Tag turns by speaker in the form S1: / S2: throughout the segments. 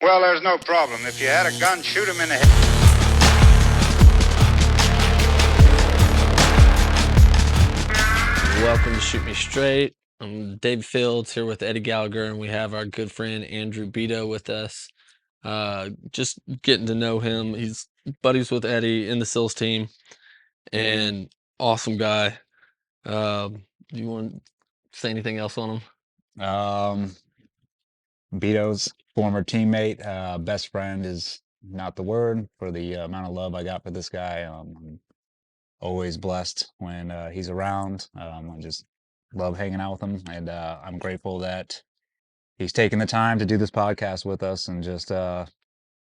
S1: Well, there's no problem. If you had a gun, shoot him in the head.
S2: Welcome to Shoot Me Straight. I'm Dave Fields here with Eddie Gallagher, and we have our good friend Andrew Bito with us. Just getting to know him. He's buddies with Eddie in the SEALs team, and awesome guy. Do you want to say anything else on him?
S3: Bito's former teammate, best friend is not the word for the amount of love I got for this guy. I'm always blessed when he's around. I just love hanging out with him, and I'm grateful that he's taken the time to do this podcast with us and just talk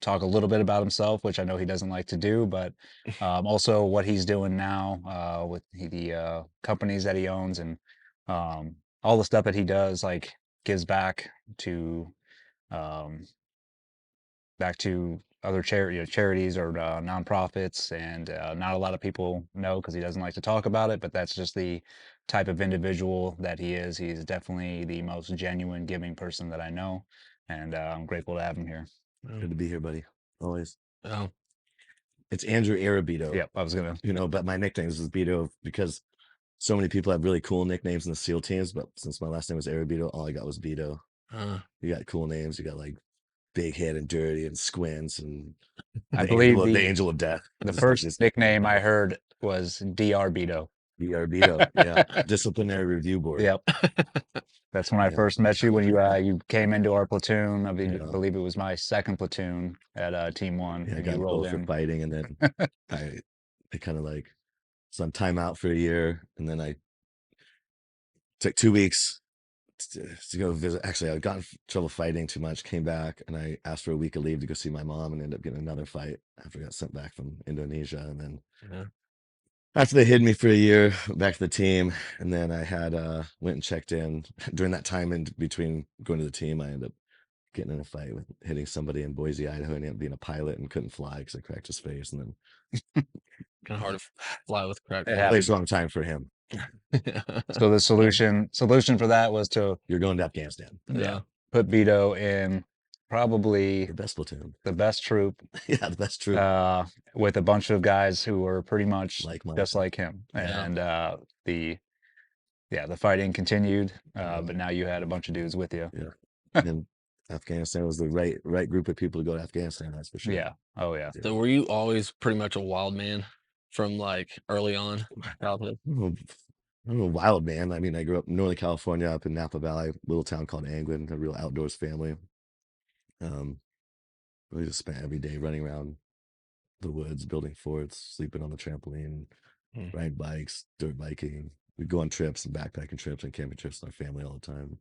S3: a little bit about himself, which I know he doesn't like to do, but also what he's doing now with the companies that he owns and all the stuff that he does, like gives um, back to other charities or nonprofits, and not a lot of people know because he doesn't like to talk about it. But that's just the type of individual that he is. He's definitely the most genuine, giving person that I know, and I'm grateful to have him here.
S4: Good to be here, buddy. Always.
S2: Oh,
S4: It's Andrew Arrabito.
S3: Yep, I was gonna.
S4: But my nickname is Bito because so many people have really cool nicknames in the SEAL teams. But since my last name was Arrabito, all I got was Bito. You got cool names. You got like Big Head and Dirty and Squints and
S3: I believe
S4: the Angel of Death.
S3: The first nickname I heard was Dr. Bito.
S4: Arrabito. Yeah, Disciplinary Review Board.
S3: Yep. That's when I first met you, when you came into our platoon. I believe it was my second platoon at Team 1.
S4: Yeah, I
S3: and
S4: got
S3: you rolled
S4: for
S3: in.
S4: fighting, and then I kind of like, so I'm time out for a year, and then I took 2 weeks to go visit. Actually, I got in trouble fighting too much, came back, and I asked for a week of leave to go see my mom, and ended up getting another fight after I got sent back from Indonesia. And then after they hid me for a year, back to the team, and then I had went and checked in. During that time in between going to the team, I ended up getting in a fight with hitting somebody in Boise, Idaho, and ended up being a pilot and couldn't fly because I cracked his face. And then
S2: kind of hard to fly with crack.
S4: place wrong time for him.
S3: So the solution for that was to
S4: You're going to Afghanistan.
S3: put Bito in probably
S4: The best platoon.
S3: the best troop,
S4: Yeah, the best troop.
S3: with a bunch of guys who were pretty much
S4: Like
S3: just like him. And the fighting continued, but now you had a bunch of dudes with you.
S4: Yeah. And Afghanistan was the right group of people to go to Afghanistan, that's for sure.
S3: Yeah. Oh yeah.
S2: So were you always pretty much a wild man from like early on childhood?
S4: I'm a wild man. I mean, I grew up in Northern California, up in Napa Valley, a little town called Angwin, a real outdoors family. We just spent every day running around the woods, building forts, sleeping on the trampoline, riding bikes, dirt biking. We'd go on trips and backpacking trips and camping trips with our family all the time.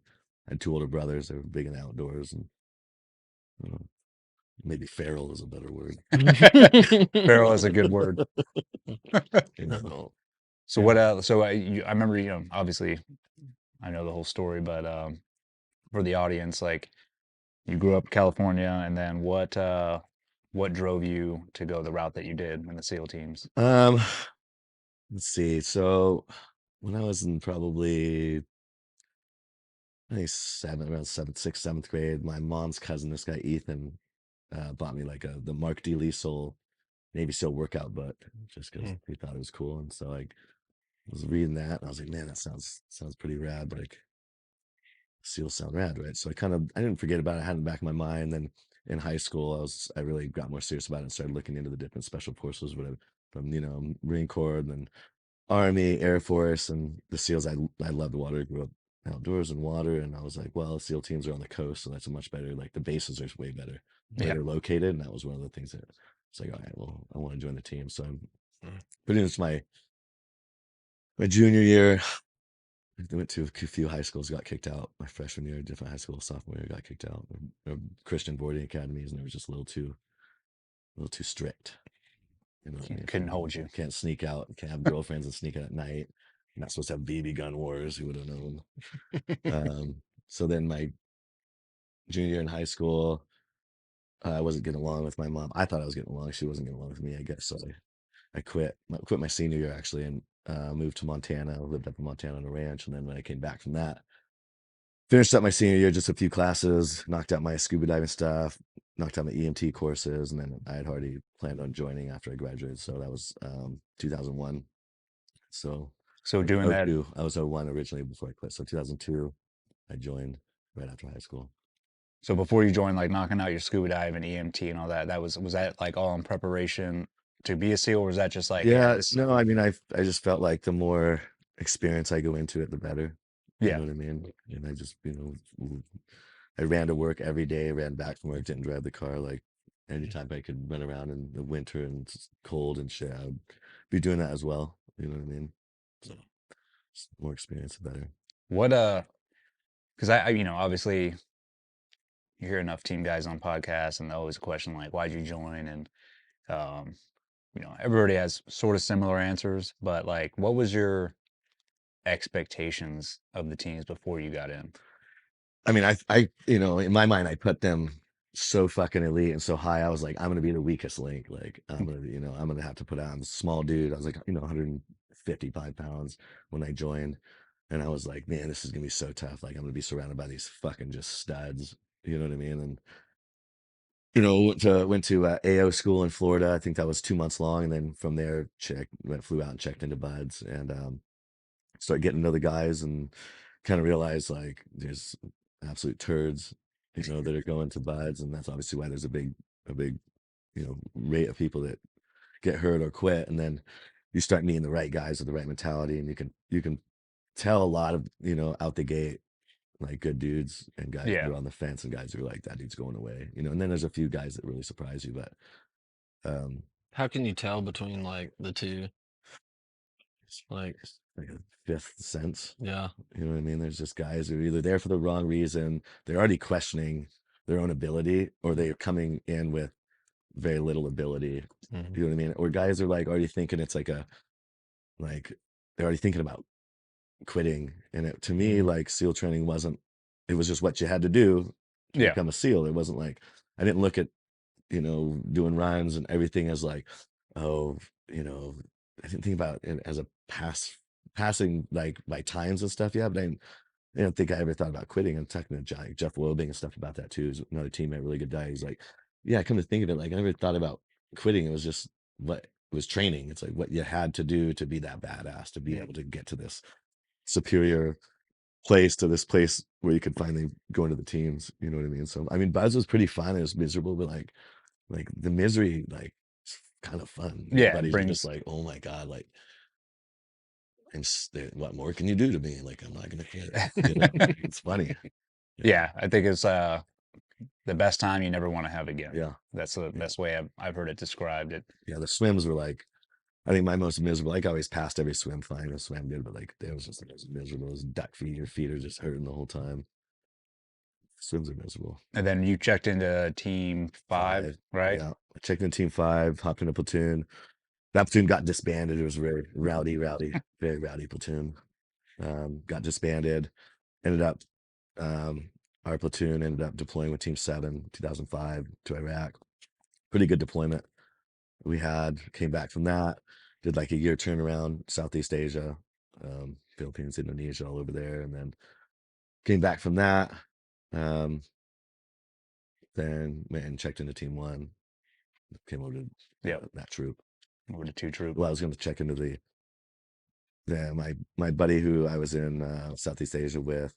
S4: I had 2 older brothers. They were big in the outdoors, and maybe feral is a better word.
S3: Feral is a good word. So what else? So I remember, obviously I know the whole story, but for the audience, like, you grew up in California, and then what drove you to go the route that you did in the SEAL teams?
S4: Let's see. So when I was in probably, I think around 6th, 7th grade, my mom's cousin, this guy Ethan, bought me like the Mark D. Liesel Navy SEAL workout book, just because he thought it was cool. And so I was reading that, and I was like, man, that sounds pretty rad. But like, SEALs sound rad, right? So I didn't forget about it. I had it in the back of my mind. Then in high school, I really got more serious about it and started looking into the different special forces, whatever, from Marine Corps, and then Army, Air Force, and the SEALs. I loved water. I grew up outdoors and water, and I was like, well, SEAL teams are on the coast, so that's a much better. Like, the bases are way better located, and that was one of the things that it's like, all right, well, I want to join the team. So I'm pretty much my junior year. I went to a few high schools, got kicked out. My freshman year, different high school, sophomore year, got kicked out. Christian boarding academies, and it was just a little too strict.
S3: Couldn't hold you.
S4: Can't sneak out. Can't have girlfriends and sneak out at night. You're not supposed to have BB gun wars. Who would have known? So then my junior year in high school, I wasn't getting along with my mom. I thought I was getting along. She wasn't getting along with me, I guess. So I quit my senior year, actually, and moved to Montana. I lived up in Montana on a ranch. And then when I came back from that, finished up my senior year, just a few classes, knocked out my scuba diving stuff, knocked out my EMT courses, and then I had already planned on joining after I graduated. So that was 2001. So
S3: doing that.
S4: 02, I was 01 originally before I quit. So 2002, I joined right after high school.
S3: So before you joined, like knocking out your scuba dive and EMT and all that, was that like all in preparation to be a SEAL, or was that just like,
S4: Yeah,
S3: this?
S4: no, I mean, I just felt like the more experience I go into it, the better. You
S3: Yeah.
S4: know what I mean? And I just, I ran to work every day, ran back from work, didn't drive the car. Like anytime I could run around in the winter and it's cold and shit, I would be doing that as well. You know what I mean? So just more experience, the better.
S3: What because I obviously you hear enough team guys on podcasts and they always question like, why'd you join? And um, everybody has sort of similar answers, but like, what was your expectations of the teams before you got in?
S4: I mean, in my mind, I put them so fucking elite and so high. I was like, I'm gonna be the weakest link. Like, I'm gonna have to put on. I'm a small dude. I was like, 155 pounds when I joined, and I was like, man, this is gonna be so tough. Like, I'm gonna be surrounded by these fucking just studs. You know what I mean? And went to AO school in Florida. I think that was 2 months long, and then from there, flew out and checked into buds, and started getting to know the guys, and kind of realized like there's absolute turds, that are going to buds, and that's obviously why there's a big rate of people that get hurt or quit. And then you start meeting the right guys with the right mentality, and you can tell a lot of out the gate, like good dudes and guys
S3: Yeah.
S4: who are on the fence and guys who are like, that dude's going away, and then there's a few guys that really surprise you. But
S2: How can you tell between like the two? Like,
S4: like a fifth sense.
S2: yeah.
S4: You know what I mean? There's just guys who are either there for the wrong reason, they're already questioning their own ability, or they're coming in with very little ability.
S2: Mhm.
S4: You know what I mean? Or guys are like already thinking it's like they're already thinking about quitting. And to me, like SEAL training it was just what you had to do to
S3: Yeah.
S4: become a SEAL. It wasn't like, I didn't look at, doing runs and everything as like, oh, I didn't think about it as a passing like by times and stuff. Yeah, but I don't think I ever thought about quitting. I'm talking to Jeff Wilbing and stuff about that too. He's another teammate, really good guy. He's like, yeah, come to think of it, like I never thought about quitting. It was just what it was training. It's like what you had to do to be that badass, to be able to get to this superior place, to this place where you could finally go into the teams. You know what I mean? So I mean, Buzz was pretty fun. It was miserable, but like the misery, like it's kind of fun.
S3: Yeah, it
S4: Everybody's
S3: brings-
S4: just like, oh my god, like. And what more can you do to me? Like, I'm not gonna quit. It's funny.
S3: Yeah, I think it's the best time you never want to have again.
S4: Yeah.
S3: That's the best way I've heard it described.
S4: Yeah, the swims were like, I think my most miserable. Like I always passed every swim fine. I swam good, but like it was just the most miserable. Those duck feet, your feet are just hurting the whole time. Swims are miserable.
S3: And then you checked into team 5, right?
S4: Yeah, I checked in team 5, hopped in a platoon. That platoon got disbanded. It was a very rowdy, very rowdy platoon. Got disbanded. Ended up, our platoon ended up deploying with Team 7, 2005 to Iraq. Pretty good deployment. Came back from that, did like a year turnaround, Southeast Asia, Philippines, Indonesia, all over there. And then came back from that. Then went and checked into Team 1. Came over to that troop.
S3: Over to 2 troop.
S4: Well, I was going to check into my buddy who I was in Southeast Asia with,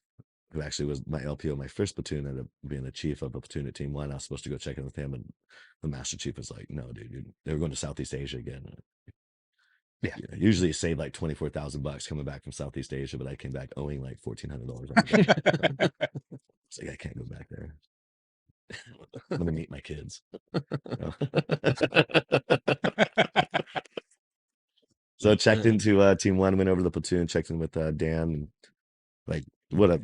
S4: who actually was my LPO, my first platoon, ended up being the chief of a platoon at Team 1. I was supposed to go check in with him, and the master chief was like, no, dude, they were going to Southeast Asia again.
S3: Yeah.
S4: Usually you save like $24,000 coming back from Southeast Asia, but I came back owing like $1,400. I was like, I can't go back there. I'm going to meet my kids. So checked into Team 1, went over to the platoon, checked in with Dan, and like what a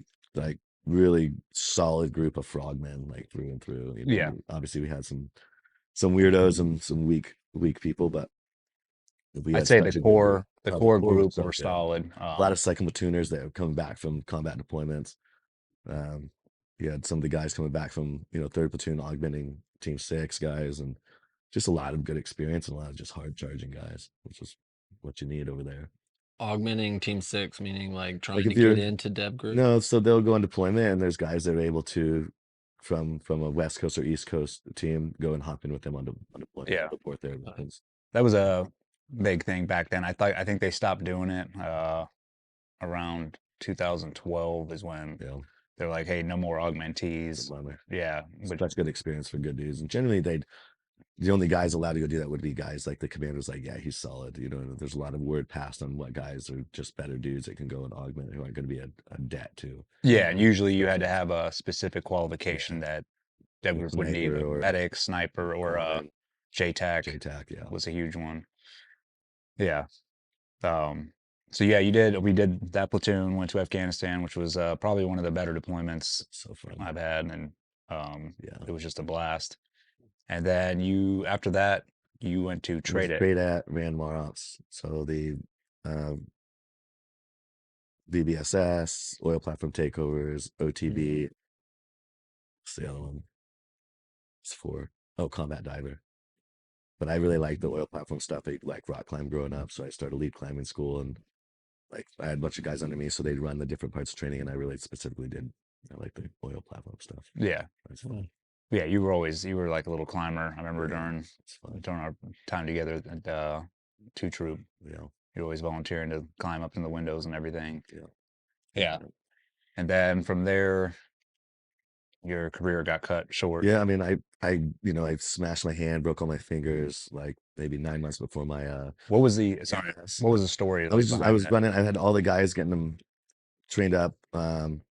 S4: really solid group of frogmen, like through and through.
S3: Yeah.
S4: Obviously we had some weirdos and some weak people, but
S3: I'd say the core group
S4: so
S3: were
S4: good.
S3: solid.
S4: A lot of second platooners that have come back from combat deployments. You had some of the guys coming back from third platoon augmenting Team 6 guys, and just a lot of good experience and a lot of just hard charging guys, which is what you need over there.
S2: Augmenting Team 6, meaning like trying
S4: Like
S2: to
S4: if you're-
S2: get into Deb group.
S4: No, so they'll go on deployment, and there's guys that are able to from a West Coast or East Coast team, go and hop in with them on deployment,
S3: Yeah.
S4: support there.
S3: That was a big thing back then. I think they stopped doing it around 2012 is when
S4: Yeah,
S3: they're like, hey, no more
S4: it's a
S3: augmentees.
S4: bummer.
S3: Yeah, but
S4: Such good experience for good dudes, and generally the only guys allowed to go do that would be guys like the commander's like, yeah, he's solid. You know, there's a lot of word passed on what guys are just better dudes that can go and augment who aren't going to be a debt to.
S3: yeah, and usually you had to have a specific qualification that group would need,
S4: Sniper
S3: like
S4: or
S3: medic, sniper, or JTAC
S4: JTAC, yeah.
S3: was a huge one. Yeah. So yeah, we did that platoon, went to Afghanistan, which was probably one of the better deployments
S4: So fun.
S3: I've had, and
S4: Yeah.
S3: it was just a blast. And then after that, you went to trade it.
S4: Trade at ran more ops. So the VBSS, oil platform takeovers, OTB. What's the other one? It's for combat diver. But I really like the oil platform stuff. I like rock climb growing up, so I started lead climbing school, and like I had a bunch of guys under me, so they'd run the different parts of training, and I really specifically did like the oil platform stuff.
S3: Yeah.
S4: That's fun.
S3: Yeah, you were like a little climber. I remember during our time together at 2 Troop.
S4: Yeah.
S3: You're always volunteering to climb up in the windows and everything.
S4: Yeah.
S3: Yeah. And then from there, your career got cut short.
S4: Yeah, I mean, I smashed my hand, broke all my fingers, like maybe 9 months before my
S3: What was the story?
S4: I was running. I had all the guys getting them trained up,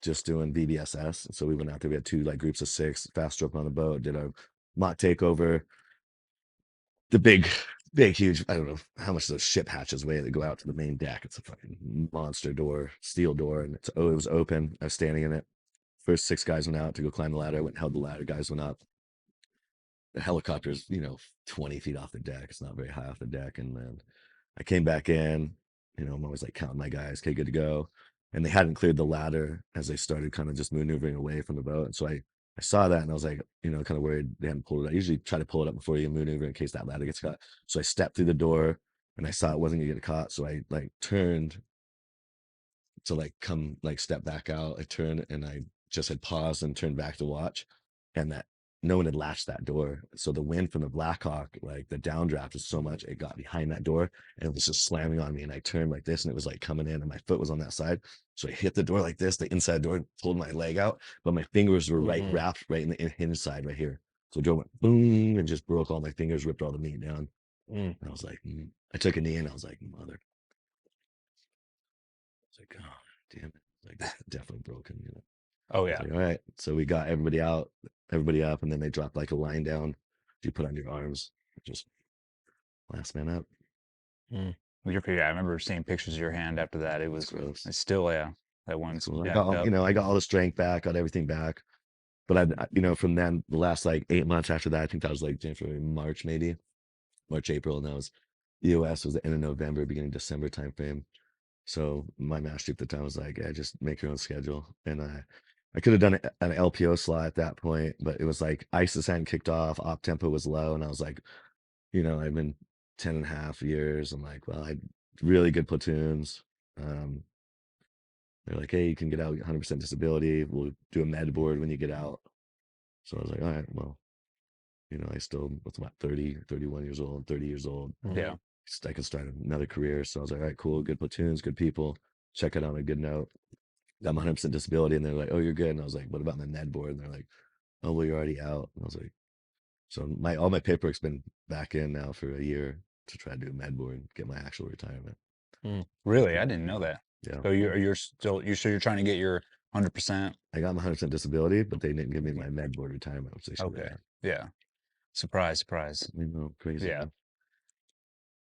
S4: just doing VBSS. So we went out there. We had 2 like groups of 6, fast stroke on the boat, did our mock takeover. The big, huge. I don't know how much those ship hatches weigh that go out to the main deck. It's a fucking monster door, steel door, and it was open. I was standing in it. First 6 guys went out to go climb the ladder. I went and held the ladder. Guys went up. The helicopter's 20 feet off the deck. It's not very high off the deck. And then I came back in. I'm always like counting my guys. Okay, good to go. And they hadn't cleared the ladder as they started kind of just maneuvering away from the boat. And so I saw that and I was like, kind of worried they hadn't pulled it out. I usually try to pull it up before you maneuver in case that ladder gets caught. So I stepped through the door and I saw it wasn't gonna get caught. So I like turned to like come like step back out. I turned and I just had paused and turned back to watch, and that no one had latched that door. So the wind from the Blackhawk, like the downdraft was so much, it got behind that door and it was just slamming on me. And I turned like this and it was like coming in and my foot was on that side. So I hit the door like this, the inside door, pulled my leg out, but my fingers were wrapped right in the hinge side right here. So the door went boom and just broke all my fingers, ripped all the meat down. And I was like, I took a knee and I was like, mother. I was like, oh, damn it. Like, definitely broken,
S3: Oh yeah.
S4: Like, all right. So we got everybody out, everybody up, and then they dropped like a line down. You put on your arms, just last man up.
S3: I remember seeing pictures of your hand after that. It was
S4: gross.
S3: It's still that one's.
S4: So I got all the strength back, got everything back. But from then the last like 8 months after that, I think that was like January, March, maybe March, April, and that was EOS was the end of November, beginning December timeframe. So my master at the time was like, yeah, just make your own schedule. And I could have done an LPO slot at that point, but it was like ISIS hadn't kicked off, op tempo was low. And I was like, I've been 10 and a half years. I'm like, well, I had really good platoons. They're like, hey, you can get out 100% disability. We'll do a med board when you get out. So I was like, all right, well, I still was about 30, 31 years old, 30 years old.
S3: Yeah.
S4: I could start another career. So I was like, all right, cool, good platoons, good people. Check it on a good note. Got my 100% disability, and they're like, oh, you're good. And I was like, what about my med board? And they're like, oh, well, you're already out. And I was like, so all my paperwork's been back in now for a year to try to do a med board and get my actual retirement.
S3: Really? I didn't know that.
S4: Yeah.
S3: So you're trying to get your 100%?
S4: I got my 100% disability, but they didn't give me my med board retirement, which they should
S3: Okay.
S4: have.
S3: Yeah. Surprise.
S4: Crazy.
S3: Yeah.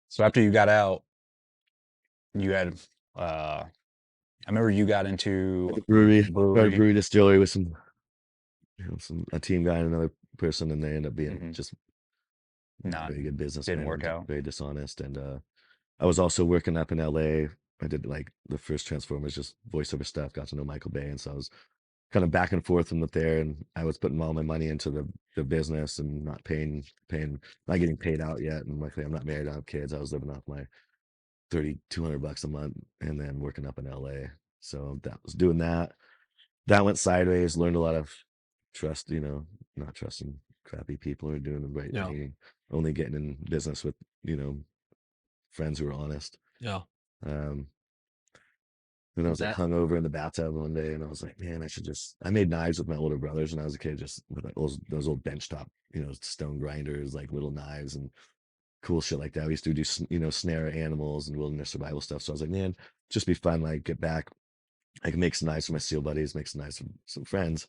S3: So after you got out, you had I remember you got into
S4: brewery distillery with some a team guy and another person, and they ended up being just not very good business.
S3: Didn't work out.
S4: Very dishonest. And I was also working up in LA. I did like the first Transformers, just voiceover stuff. Got to know Michael Bay, and so I was kind of back and forth from there. And I was putting all my money into the business and not not getting paid out yet. And luckily, I'm not married. I have kids. I was living off my $200 a month, and then working up in LA. So that was doing that. That went sideways. Learned a lot of trust, not trusting crappy people or doing the right
S2: Yeah.
S4: thing, only getting in business with, friends who are honest.
S2: Yeah.
S4: Um, and I was like
S2: That
S4: hungover in the bathtub one day, and I was like, man, I made knives with my older brothers when I was a kid, just with like those old benchtop, stone grinders, like little knives and cool shit like that. We used to do, snare animals and wilderness survival stuff. So I was like, man, just be fun, like get back. I can make some knives for my steel buddies, make some knives for some friends.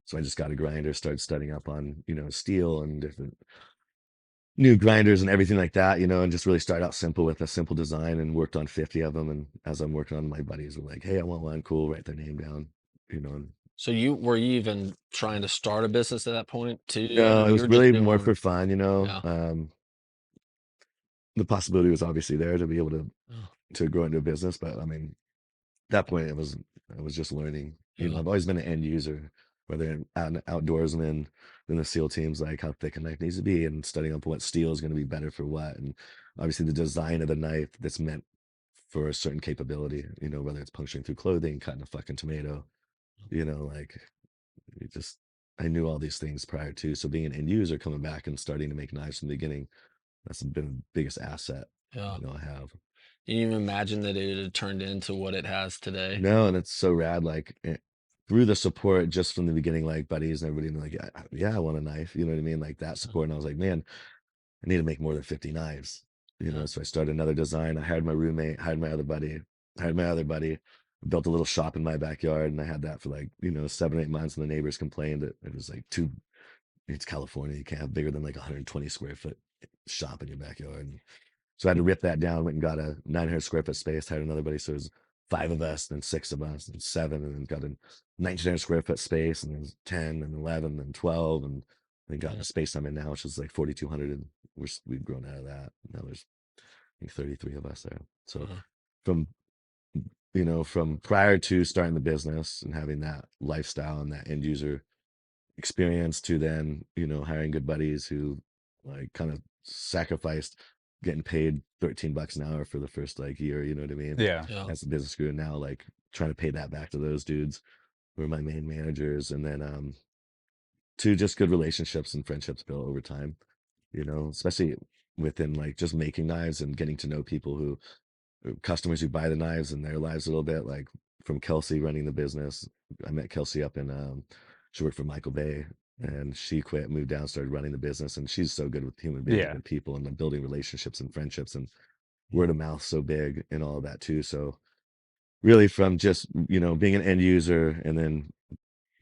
S4: So I just got a grinder, started studying up on, steel and different new grinders and everything like that, and just really started out simple with a simple design and worked on 50 of them. And as I'm working on, my buddies were like, hey, I want one. Cool. Write their name down, and
S2: so were you even trying to start a business at that point too?
S4: no, it
S2: You
S4: was
S2: were just
S4: really more
S2: doing
S4: for fun,
S2: yeah.
S4: the possibility was obviously there to be able
S2: Oh,
S4: to grow into a business. But I mean, that point I was just learning.
S2: yeah.
S4: I've always been an end user, whether outdoorsman, then the SEAL teams, like how thick a knife needs to be and studying up what steel is going to be better for what. And obviously the design of the knife that's meant for a certain capability, whether it's puncturing through clothing, cutting a fucking tomato, like it just I knew all these things prior to. So being an end user coming back and starting to make knives from the beginning, that's been the biggest asset,
S2: Yeah.
S4: I have.
S2: Can you even imagine that it had turned into what it has today?
S4: No, and it's so rad. Like through the support just from the beginning, like buddies and everybody, and like, yeah, I want a knife. You know what I mean? Like that support. And I was like, man, I need to make more than 50 knives.
S2: Yeah.
S4: So I started another design. I hired my roommate, hired my other buddy, built a little shop in my backyard, and I had that for like 7 or 8 months. And the neighbors complained that it was like too. It's California. You can't have bigger than like 120 square foot shop in your backyard. And so I had to rip that down, went and got a 900 square foot space, hired another buddy. So it was 5 of us, then 6 of us, and 7, and then got a 1,900 square foot space, and then 10, and 11, and 12, and then got
S2: Yeah.
S4: the space I'm in now, which is like 4,200, and we've grown out of that. Now there's I think 33 of us there. So
S2: Uh-huh.
S4: from from prior to starting the business and having that lifestyle and that end user experience to then hiring good buddies who like kind of sacrificed getting paid $13 an hour for the first like year, you know what I mean,
S3: Yeah.
S2: Yeah.
S4: as the business grew, and now like trying to pay that back to those dudes who are my main managers, and then to just good relationships and friendships built over time, especially within like just making knives and getting to know people who customers who buy the knives in their lives a little bit, like from Kelsey running the business. I met Kelsey up in she worked for Michael Bay, and she quit, moved down, started running the business, and she's so good with human beings
S3: Yeah.
S4: and people and then building relationships and friendships, and word of mouth so big and all of that too. So really from just being an end user and then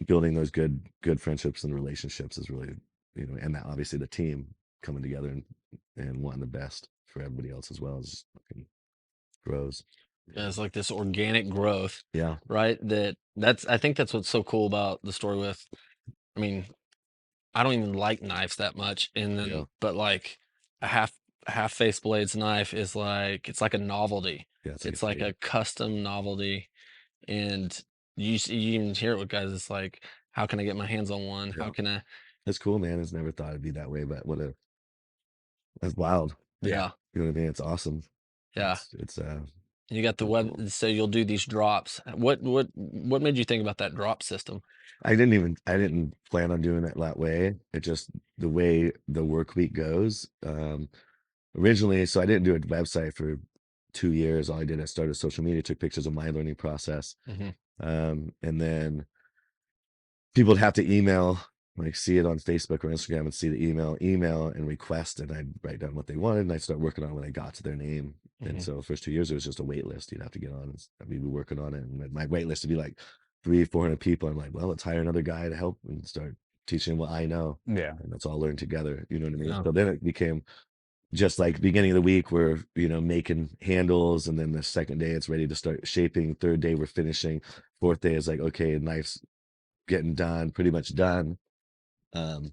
S4: building those good friendships and relationships is really and that obviously the team coming together and wanting the best for everybody else as well as fucking grows.
S2: Yeah, it's like this organic growth,
S4: Yeah.
S2: right? I think that's what's so cool about the story with, I mean, I don't even like knives that much, and
S4: Yeah.
S2: then but like a half face blades knife is like it's like a novelty.
S4: Yeah, it's
S2: It's
S4: like
S2: like
S4: a
S2: a custom novelty, and you even hear it with guys. It's like, how can I get my hands on one?
S4: yeah.
S2: How can I?
S4: It's cool, man. It's never thought it'd be that way, but that's wild.
S2: Yeah,
S4: You know what I mean? It's awesome.
S2: yeah.
S4: It's
S2: You got the
S4: really
S2: web,
S4: cool.
S2: so you'll do these drops. What made you think about that drop system?
S4: I didn't plan on doing it that way. It just the way the work week goes. Originally, so I didn't do a website for 2 years. All I did, I started social media, took pictures of my learning process.
S2: Hmm.
S4: And then people would have to email, like see it on Facebook or Instagram and see the email and request, and I'd write down what they wanted, and I'd start working on it when I got to their name. And
S2: Hmm.
S4: so first 2 years, it was just a wait list. You'd have to get on, and we'd be working on it. And my wait list would be like 300-400 people. I'm like, well, let's hire another guy to help and start teaching what I know.
S3: Yeah.
S4: And let's all learn together. You know what I mean?
S2: Yeah.
S4: So then it became just like beginning of the week, we're, making handles. And then the second day it's ready to start shaping. Third day we're finishing. Fourth day is like, okay, knife's getting done, pretty much done. Um,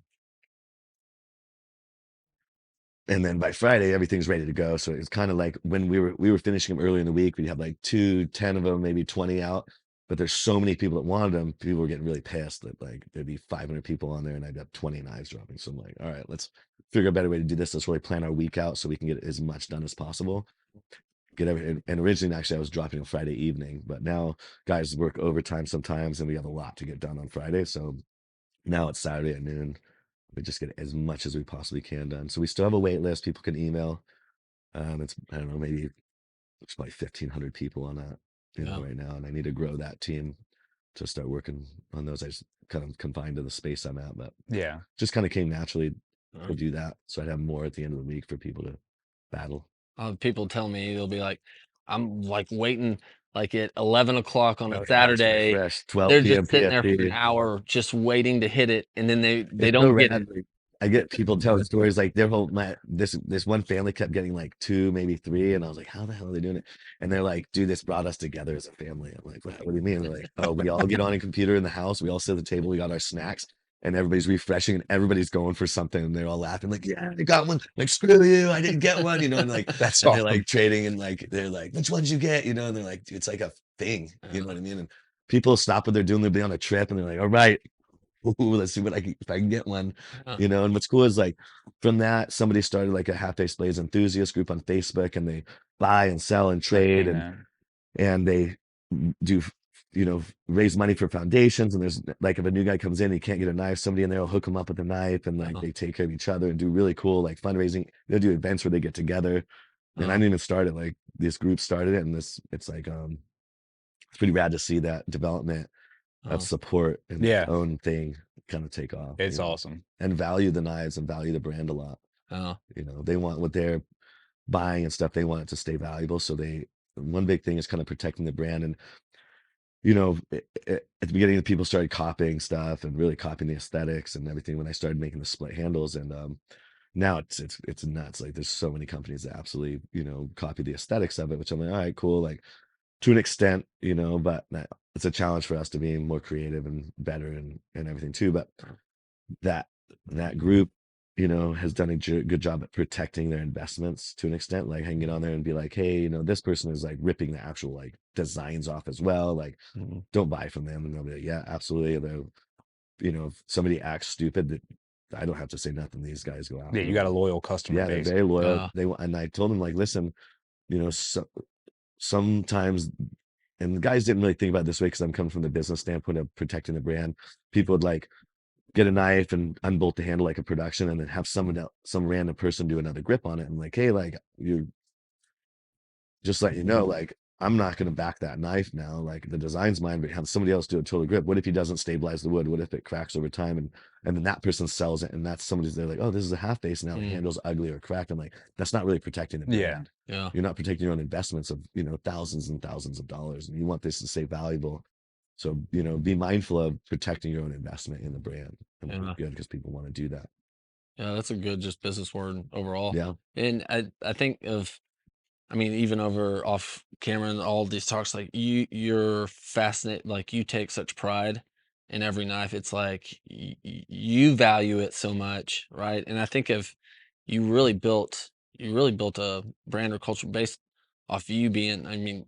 S4: and then by Friday, everything's ready to go. So it's kind of like when we were finishing them early in the week, we'd have like 10 of them, maybe 20 out. But there's so many people that wanted them. People were getting really pissed that like there'd be 500 people on there, and I'd have 20 knives dropping. So I'm like, all right, let's figure a better way to do this. Let's really plan our week out so we can get as much done as possible. Get everything. And originally, actually, I was dropping on Friday evening, but now guys work overtime sometimes, and we have a lot to get done on Friday. So Now it's Saturday at noon. We just get as much as we possibly can done. So we still have a wait list. People can email. It's, I don't know, maybe it's probably 1,500 people on that,
S2: Yeah.
S4: right now. And I need to grow that team to start working on those. I just kind of confined to the space I'm at, but
S3: Yeah.
S4: just kind of came naturally
S2: Uh,
S4: to do that. So I'd have more at the end of the week for people to battle.
S2: People tell me they'll be like, I'm like waiting like at 11 o'clock on a
S3: Oh, yeah.
S2: Saturday.
S4: Fresh 12
S2: They're
S4: p.m.
S2: just sitting there for an
S4: PST.
S2: hour just waiting to hit it, and then they
S4: It's so
S2: don't get it.
S4: rad. Like, I get people telling stories like their whole this one family kept getting like 2, maybe 3, and I was like, how the hell are they doing it? And they're like, dude, this brought us together as a family. I'm like, what do you mean? They're like, oh, we all get on a computer in the house, we all sit at the table, we got our snacks, and everybody's refreshing, and everybody's going for something, and they're all laughing like, yeah, I got one. Like, screw you, I didn't get one, and like
S3: That's
S4: and they're
S3: awesome.
S4: like trading, and like they're like, which ones you get, and they're like, dude, it's like a thing, you know what I mean? And people stop what they're doing, they'll be on a trip, and they're like, all right. Ooh, let's see what if I can get one, And what's cool is like from that, somebody started like a Half Face Blades enthusiast group on Facebook, and they buy and sell and trade, and they do, raise money for foundations. And there's like, if a new guy comes in, he can't get a knife, somebody in there will hook him up with a knife, and like they take care of each other and do really cool like fundraising. They'll do events where they get together. And I didn't even start it. Like this group started it, and it's like it's pretty rad to see that development of support and its own thing kind of take off.
S3: It's awesome.
S4: And value the knives and value the brand a lot. They want what they're buying and stuff, they want it to stay valuable. So one big thing is kind of protecting the brand. And at the beginning, the people started copying stuff and really copying the aesthetics and everything when I started making the split handles. And now it's nuts. Like there's so many companies that absolutely copy the aesthetics of it, which I'm like, all right, cool. Like to an extent, but it's a challenge for us to be more creative and better and everything too. But that group, has done a good job at protecting their investments to an extent. Like I can get on there and be like, hey, this person is like ripping the actual like designs off as well. Like don't buy from them. And they'll be like, yeah, absolutely. If somebody acts stupid, that I don't have to say nothing. These guys go out.
S3: Yeah, you got a loyal customer base.
S4: They're very loyal. And I told them like, listen, sometimes, and the guys didn't really think about it this way because I'm coming from the business standpoint of protecting the brand. People would like get a knife and unbolt the handle like a production, and then have some random person do another grip on it. And like, hey, like you just let like I'm not going to back that knife now. Like the design's mine, but have somebody else do a total grip. What if he doesn't stabilize the wood? What if it cracks over time? And then that person sells it, and that's they're like, oh, this is a half face now. The handle's ugly or cracked. I'm like, that's not really protecting the brand.
S2: Yeah.
S4: You're not protecting your own investments of thousands and thousands of dollars, and you want this to stay valuable. So be mindful of protecting your own investment in the brand. And good, because people want to do that.
S2: Yeah, that's a good just business word overall.
S4: Yeah.
S2: And I think even over off camera and all these talks, like you're fascinated, like you take such pride in every knife. It's like you value it so much, right? And I think if you really built a brand or culture based off you being,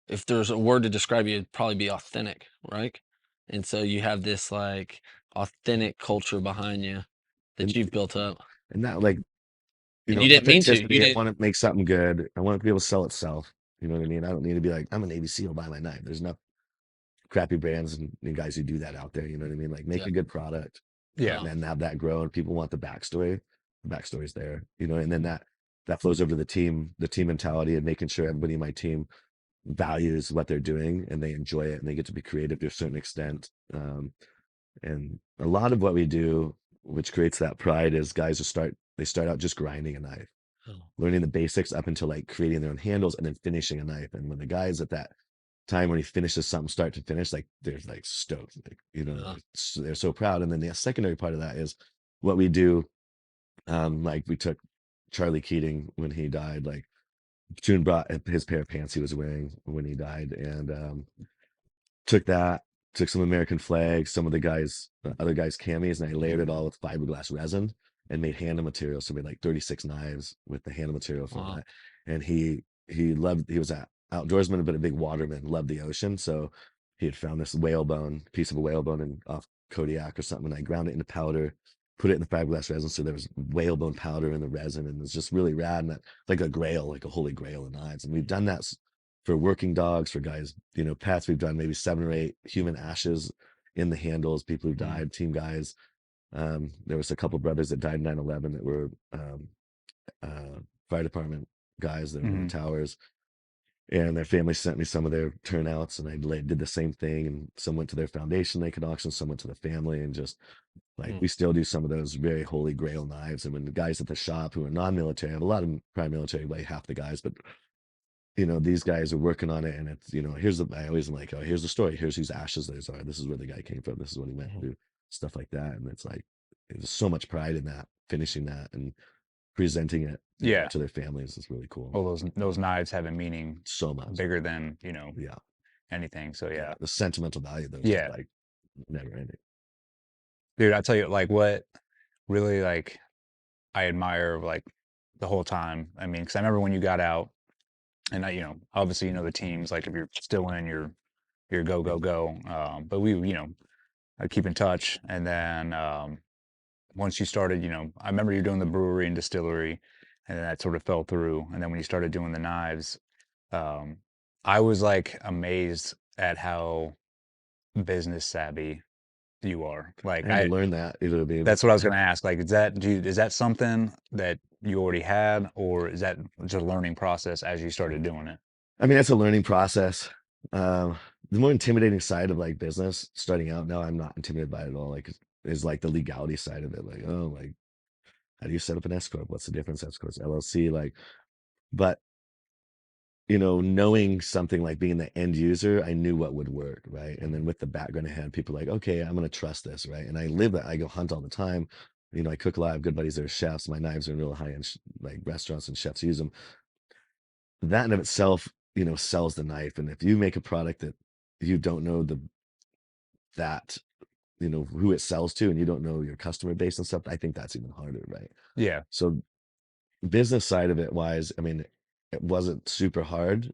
S2: if there's a word to describe you, it'd probably be authentic, right? And so you have this like authentic culture behind you that you've built up.
S4: And that like,
S2: And you didn't mean to.
S4: I want to make something good. I want it to be able to sell itself. You know what I mean? I don't need to be like, I'm a Navy SEAL, buy my knife. There's enough crappy brands and guys who do that out there. You know what I mean? Like make a good product.
S3: Yeah.
S4: And then have that grow, and people want the backstory. The backstory's there, and then that flows over to the team mentality, and making sure everybody in my team values what they're doing and they enjoy it and they get to be creative to a certain extent. And a lot of what we do, which creates that pride, is guys start out just grinding a knife, learning the basics up until like creating their own handles and then finishing a knife. And when the guys at that time, when he finishes something start to finish, like they're like stoked, like, they're so proud. And then the secondary part of that is what we do. Like we took Charlie Keating when he died, like June brought his pair of pants he was wearing when he died, and took some American flags, some of the guys, other guys' camis, and I layered it all with fiberglass resin and made handle material. So we made like 36 knives with the handle material from that. And he was an outdoorsman, but a big waterman, loved the ocean. So he had found this piece of a whalebone off Kodiak or something, and I ground it into powder, put it in the fiberglass resin. So there was whalebone powder in the resin, and it was just really rad. And that, like a grail, like a holy grail of knives. And we've done that for working dogs, for guys, pets. We've done maybe 7 or 8 human ashes in the handles, people who
S3: Mhm.
S4: died, team guys. There was a couple brothers that died in 9/11 that were fire department guys that were in the
S3: Mhm.
S4: towers, and their family sent me some of their turnouts, and I did the same thing. And some went to their foundation they could auction, some went to the family, and just like
S2: Mm.
S4: we still do some of those very holy grail knives. And when the guys at the shop who are non-military, I have a lot of prime military, like half the guys, but these guys are working on it, and it's I always am like, oh, here's the story, here's whose ashes those are, this is where the guy came from, this is what he went
S2: Mhm.
S4: through, stuff like that. And it's like there's so much pride in that, finishing that and presenting it
S3: Yeah.
S4: to their families is really cool.
S3: Well, those knives have a meaning
S4: So much
S3: bigger than
S4: yeah
S3: anything. So yeah,
S4: the sentimental value of those is
S3: yeah,
S4: like never ending.
S3: dude. I tell you, like what really like I admire like the whole time. I mean, because I remember when you got out, and obviously the teams. Like if you're still in, you're go go go. But we I keep in touch, and then once you started, I remember you doing the brewery and distillery, and then that sort of fell through. And then when you started doing the knives, um, I was like amazed at how business savvy you are.
S4: I
S3: Like
S4: had to learn that,
S3: that's what I was going to ask. Like, is that something that you already had, or is that just a learning process as you started doing it?
S4: I mean, it's a learning process. The more intimidating side of like business starting out now, I'm not intimidated by it at all. Like, is like the legality side of it. Like, oh, like how do you set up an S corp? What's the difference? S corp, LLC, like, but knowing something like being the end user, I knew what would work, right? And then with the background I had, people like, okay, I'm gonna trust this, right? And I live that. I go hunt all the time. I cook a lot. I have good buddies that are chefs. My knives are in real high end like restaurants, and chefs use them. That in of itself, sells the knife. And if you make a product that you don't know that who it sells to, and you don't know your customer base and stuff, I think that's even harder, right?
S3: Yeah.
S4: So business side of it wise, I mean, it wasn't super hard.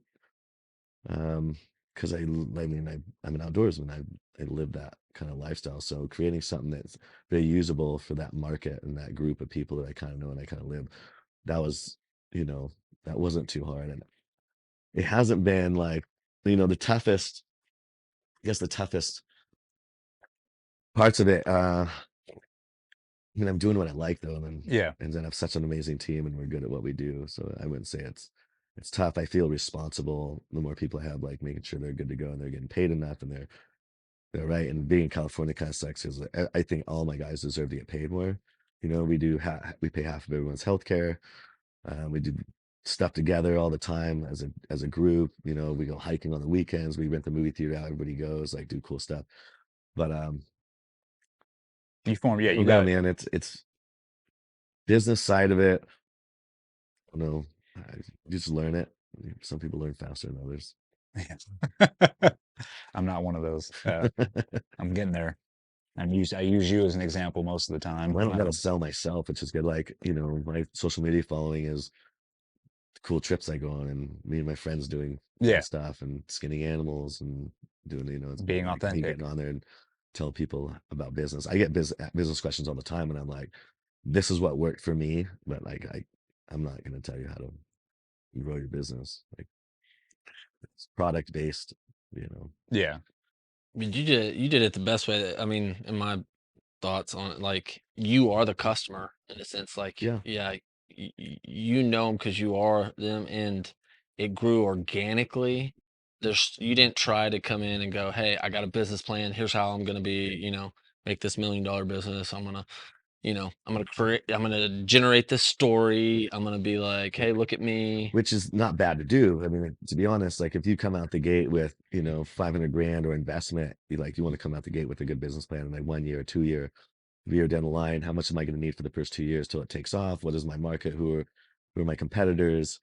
S4: Because I'm an outdoorsman. I live that kind of lifestyle. So creating something that's very usable for that market and that group of people that I kind of know and I kind of live, that was, that wasn't too hard. And it hasn't been like, the toughest, I guess the toughest parts of it. I mean, I'm doing what I like though,
S3: Yeah.
S4: and then I have such an amazing team, and we're good at what we do. So I wouldn't say it's tough. I feel responsible. The more people I have, like making sure they're good to go and they're getting paid enough and they're right. And being in California kind of sucks because I think all my guys deserve to get paid more. We pay half of everyone's healthcare. We do stuff together all the time as a group. We go hiking on the weekends. We rent the movie theater out. Everybody goes, like, do cool stuff. But
S3: You form,
S4: I
S3: yeah, you
S4: don't know,
S3: got
S4: man. It's business side of it. I don't know. You just learn it. Some people learn faster than others.
S3: I'm not one of those. I'm getting there. I use you as an example most of the time.
S4: Well, I don't got to sell myself, which is good. Like, my social media following is the cool trips I go on, and me and my friends doing
S3: Yeah,
S4: fun stuff and skinning animals and doing, it's more
S3: being
S4: like me
S3: authentic.
S4: getting on there and telling people about business. I get business questions all the time, and I'm like, this is what worked for me, but like, I'm not going to tell you how to grow your business. Like, it's product based, you know.
S3: Yeah,
S2: I mean, you did it the best way. I mean, in my thoughts on it, like you are the customer in a sense. Like,
S4: Yeah.
S2: yeah, you know them because you are them, and it grew organically. You didn't try to come in and go, hey, I got a business plan. Here's how I'm gonna be, make this $1 million business. I'm gonna generate this story. I'm gonna be like, hey, look at me.
S4: Which is not bad to do. I mean, to be honest, like if you come out the gate with, 500 grand or investment, you want to come out the gate with a good business plan, and like 1 year, 2 year, year down the line, how much am I going to need for the first 2 years till it takes off? What is my market? Who are my competitors?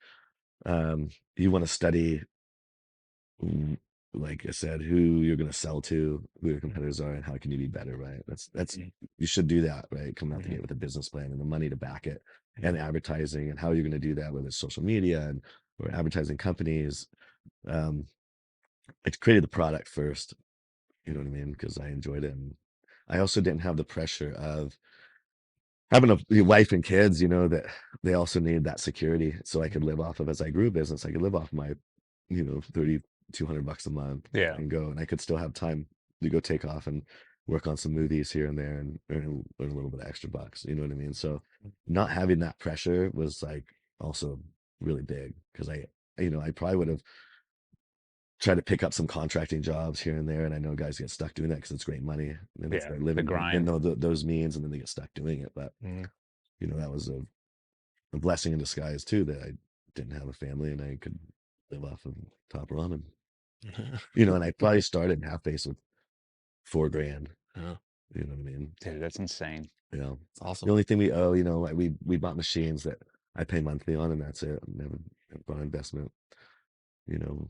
S4: You want to study, mm, like I said, who you're going to sell to, who your competitors are, and how can you be better, right? That's you should do that, right? Come out the gate with a business plan and the money to back it, and advertising, and how you're going to do that, whether it's social media and or advertising companies. Um, I created the product first, you know what I mean? Because I enjoyed it, and I also didn't have the pressure of having a wife and kids, that they also need that security. So I could live off of, as I grew a business, I could live off my, $3,200 a month
S3: yeah,
S4: and go, and I could still have time you go take off and work on some movies here and there and earn a little bit of extra bucks. You know what I mean? So not having that pressure was like also really big because I probably would have tried to pick up some contracting jobs here and there. And I know guys get stuck doing that because it's great money and they
S5: Yeah,
S4: start
S5: the
S4: living
S5: grind.
S4: in those means and then they get stuck doing it. But,
S2: Mhm.
S4: that was a blessing in disguise too, that I didn't have a family and I could live off of top ramen. And I probably started half base with $4,000.
S2: Yeah,
S4: You know what I mean?
S5: Dude, that's insane.
S4: Yeah.
S2: it's awesome.
S4: The only thing we owe, we bought machines that I pay monthly on, and that's it. Never bought investment. You know,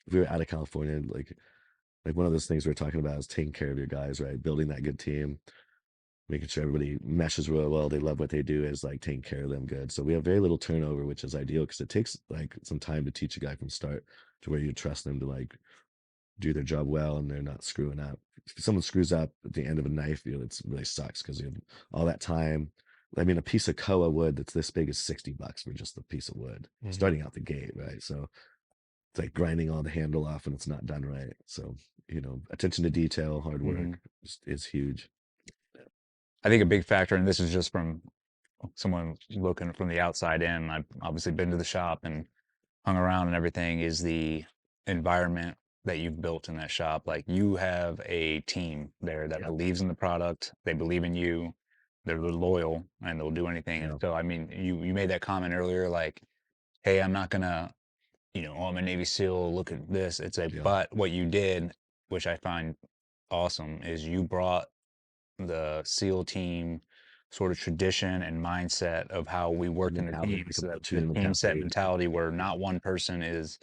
S4: if we were out of California, like one of those things we are talking about is taking care of your guys, right? Building that good team, making sure everybody meshes real well. They love what they do, is like taking care of them good. So we have very little turnover, which is ideal because it takes like some time to teach a guy from start to where you trust them to like do their job well and they're not screwing up. If someone screws up at the end of a knife, it really sucks because you have all that time. I mean, a piece of koa wood that's this big is $60 for just a piece of wood, starting out the gate, right? So it's like grinding all the handle off and it's not done right. So, attention to detail, hard work is huge.
S5: I think a big factor, and this is just from someone looking from the outside in, I've obviously been to the shop and hung around and everything, is the environment that you've built in that shop. Like, you have a team there that believes in the product, they believe in you, they're loyal, and they'll do anything.
S4: Yeah.
S5: And so, I mean, you made that comment earlier, like, hey, I'm not gonna, oh, I'm a Navy SEAL, look at this. It's a, but what you did, which I find awesome, is you brought the SEAL team sort of tradition and mindset of how we worked in the
S4: Mentality,
S5: team.
S4: like a
S5: So that
S4: platoon
S5: the team set
S4: mentality.
S5: mentality where not one person is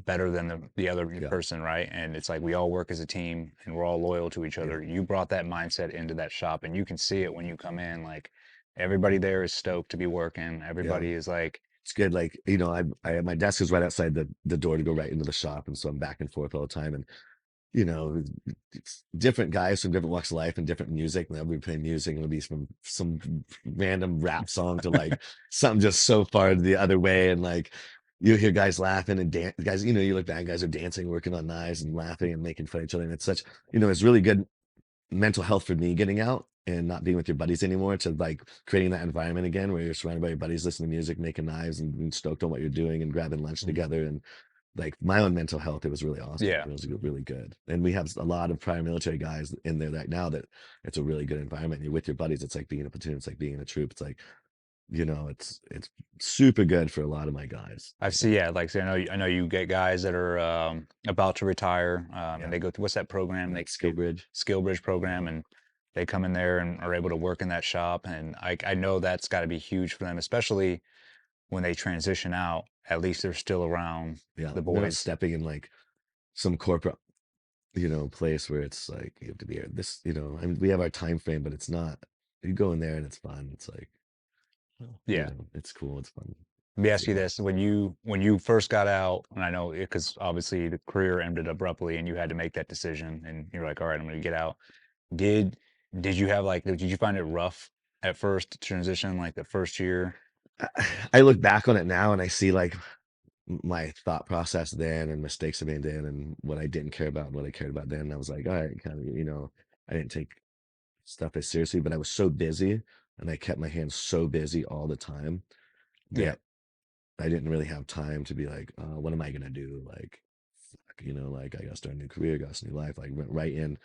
S5: better than the other person, right? And it's like we all work as a team and we're all loyal to each other. You brought that mindset into that shop, and you can see it when you come in. Like, everybody there is stoked to be working. Everybody is like,
S4: It's good. Like, my desk is right outside the door to go right into the shop. And so I'm back and forth all the time. And, it's different guys from different walks of life and different music. And they'll be playing music. And it'll be from some random rap song to like something just so far the other way. And like, you hear guys laughing and guys, you look back, guys are dancing, working on knives and laughing and making fun of each other. And it's such, it's really good mental health for me getting out and not being with your buddies anymore, to like creating that environment again where you're surrounded by your buddies, listening to music, making knives and being stoked on what you're doing and grabbing lunch together. And like my own mental health, it was really awesome.
S5: Yeah.
S4: It was really good. And we have a lot of prior military guys in there right now that it's a really good environment. You're with your buddies. It's like being in a platoon. It's like being in a troop. It's like, it's super good for a lot of my guys.
S5: I see. Yeah, like, so I know you get guys that are about to retire, and they go through, what's that program? Like
S4: Skill Bridge
S5: program, and they come in there and are able to work in that shop. And I know that's got to be huge for them, especially when they transition out. At least they're still around the
S4: They're not
S5: boys.
S4: stepping in like some corporate place where it's like you have to be here. This, I mean, we have our time frame, but it's not. You go in there and it's fun. It's like, it's cool. It's fun.
S5: Let me ask you this: when you first got out, and I know because obviously the career ended abruptly, and you had to make that decision, and you're like, all right, I'm going to get out. Did you find it rough at first to transition, like the first year?
S4: I look back on it now and I see like my thought process then and mistakes I made then and what I didn't care about and what I cared about then. And I was like, all right, kind of, I didn't take stuff as seriously, but I was so busy and I kept my hands so busy all the time that I didn't really have time to be like, what am I going to do? Like, like I got to start a new career, got a new life, like went right in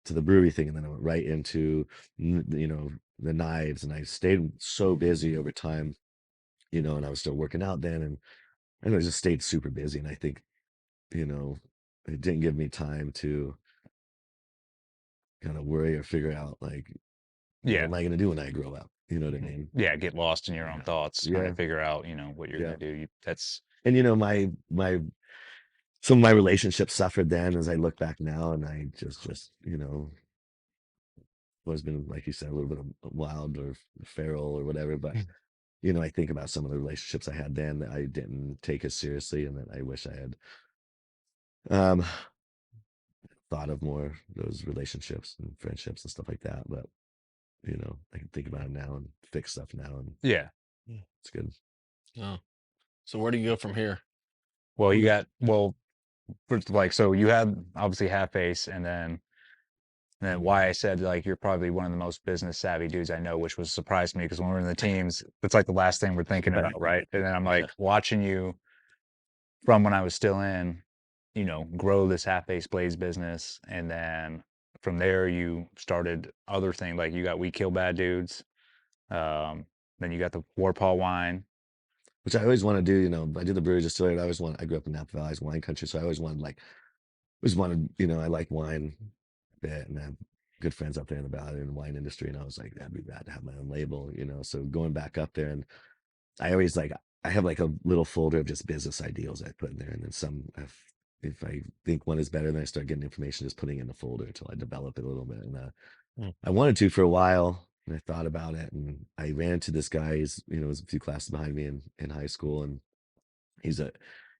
S4: to the brewery thing. And then I went right into, the knives, and I stayed so busy over time, and I was still working out then. And I just stayed super busy. And I think, it didn't give me time to kind of worry or figure out like, what am I going to do when I grow up? You know what I mean?
S5: Yeah, get lost in your own thoughts, trying to figure out, what you're going to do.
S4: And my some of my relationships suffered then as I look back now, and I just always been, like you said, a little bit of wild or feral or whatever. But I think about some of the relationships I had then that I didn't take as seriously, and that I wish I had thought of more, those relationships and friendships and stuff like that. But I can think about them now and fix stuff now, and it's good.
S2: Oh. So where do you go from here?
S5: Well, like, so you had obviously Half Face, and then why I said like you're probably one of the most business savvy dudes I know, which was surprised me because when we're in the teams, that's like the last thing we're thinking about, right? And then I'm like watching you from when I was still in, grow this Half Face Blades business, and then from there you started other things like you got We Kill Bad Dudes, then you got the War Paw Wine.
S4: Which I always want to do. I did the brewery distillery. I grew up in Napa Valley's wine country, so I always wanted, I like wine a bit, and I have good friends up there in the valley in the wine industry, and I was like, that'd be rad to have my own label. So going back up there, and I always I have like a little folder of just business ideals I put in there, and then if I think one is better, then I start getting information, just putting it in the folder until I develop it a little bit. And I wanted to for a while, and I thought about it, and I ran into this guy. Was a few classes behind me in high school, and he was in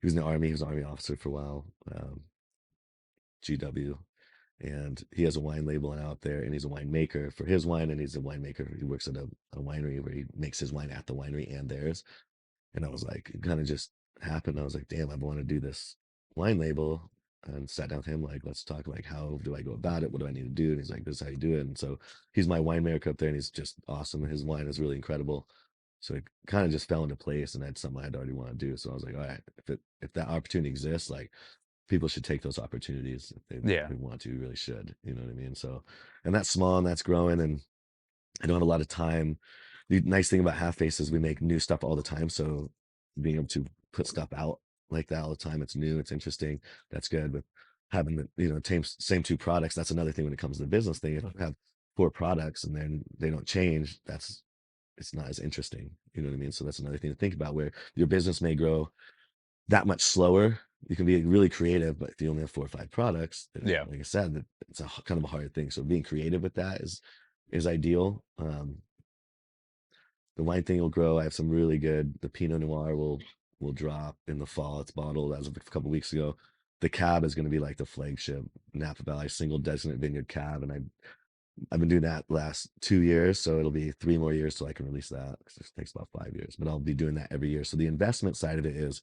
S4: the army. He was an army officer for a while, GW, and he has a wine label out there, and he's a winemaker for his wine, and he's a winemaker. He works at a winery where he makes his wine at the winery and theirs. And I was like, it kind of just happened. I was like, damn, I want to do this wine label. And sat down with him, like, let's talk, like, how do I go about it? What do I need to do? And he's like, this is how you do it. And so he's my winemaker up there, and he's just awesome. His wine is really incredible. So it kind of just fell into place, and that's something I'd already want to do. So I was like, all right, if that opportunity exists, like, people should take those opportunities if they want to, really should. You know what I mean? So, and that's small and that's growing, and I don't have a lot of time. The nice thing about Half Face is we make new stuff all the time. So being able to put stuff out like that all the time, it's new, it's interesting. That's good. But having the same two products, that's another thing when it comes to the business thing. If you have 4 products and then they don't change, it's not as interesting. You know what I mean? So that's another thing to think about, where your business may grow that much slower. You can be really creative, but if you only have 4 or 5 products, like I said, it's a kind of a hard thing. So being creative with that is ideal. The wine thing will grow. I have some really good. The Pinot Noir will drop in the fall. It's bottled as of a couple weeks ago. The cab is going to be like the flagship Napa Valley single designate vineyard cab, and I've been doing that last 2 years, so it'll be 3 more years till I can release that. 'Cause it takes about 5 years, but I'll be doing that every year. So the investment side of it is,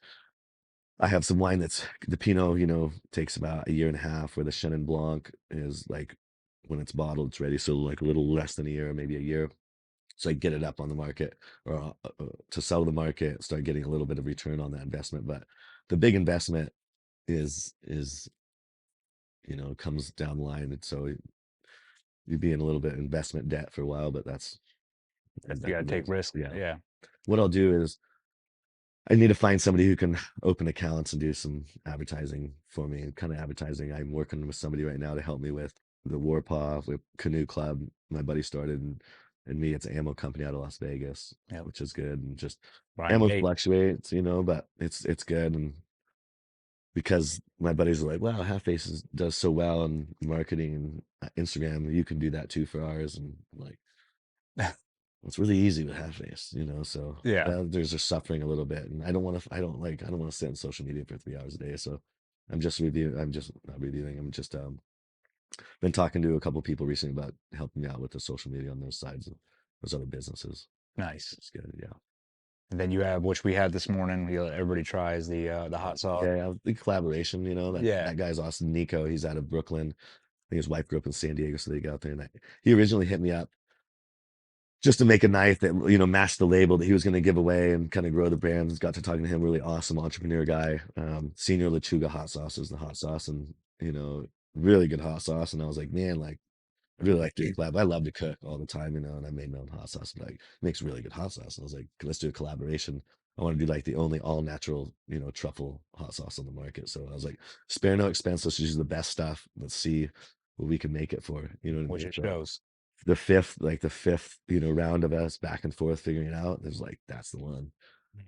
S4: I have some wine that's the Pinot, takes about a year and a half, where the Chenin Blanc is like, when it's bottled, it's ready. So like a little less than a year, maybe a year. So I get it up on the market, or to sell the market, start getting a little bit of return on that investment. But the big investment is comes down the line. And so you'd be in a little bit of investment debt for a while, but
S5: You got to take risks. Yeah.
S4: What I'll do is, I need to find somebody who can open accounts and do some advertising for me. And kind of advertising, I'm working with somebody right now to help me with the War Paw, with Canoe Club. My buddy started, and me, it's an ammo company out of Las Vegas, which is good. And just ammo fluctuates, but it's good. And because my buddies are like, wow, Half Faces does so well in marketing and Instagram, you can do that too for ours. And I'm like, it's really easy with Half Face, so there's just suffering a little bit. And I don't want to sit on social media for 3 hours a day. So I'm just not reviewing. I'm just been talking to a couple people recently about helping me out with the social media on those sides of those other businesses.
S5: Nice.
S4: It's good. Yeah.
S5: And then you have, which we had this morning, everybody tries the hot sauce.
S4: Yeah. The collaboration, that guy's awesome. Nico, he's out of Brooklyn. I think his wife grew up in San Diego, so they got out there. And he originally hit me up just to make a knife that, matched the label that he was going to give away and kind of grow the brand. Got to talking to him, really awesome entrepreneur guy. Senior Lechuga hot sauce is the hot sauce, and, really good hot sauce. And I was like, man, like, I really like to collab. I love to cook all the time, and I made my own hot sauce. Like, it makes really good hot sauce. And I was like, let's do a collaboration. I want to do like the only all natural, truffle hot sauce on the market. So I was like, spare no expense. Let's use the best stuff. Let's see what we can make it for.
S5: Which it shows.
S4: The fifth, round of us back and forth figuring it out. It was like, that's the one.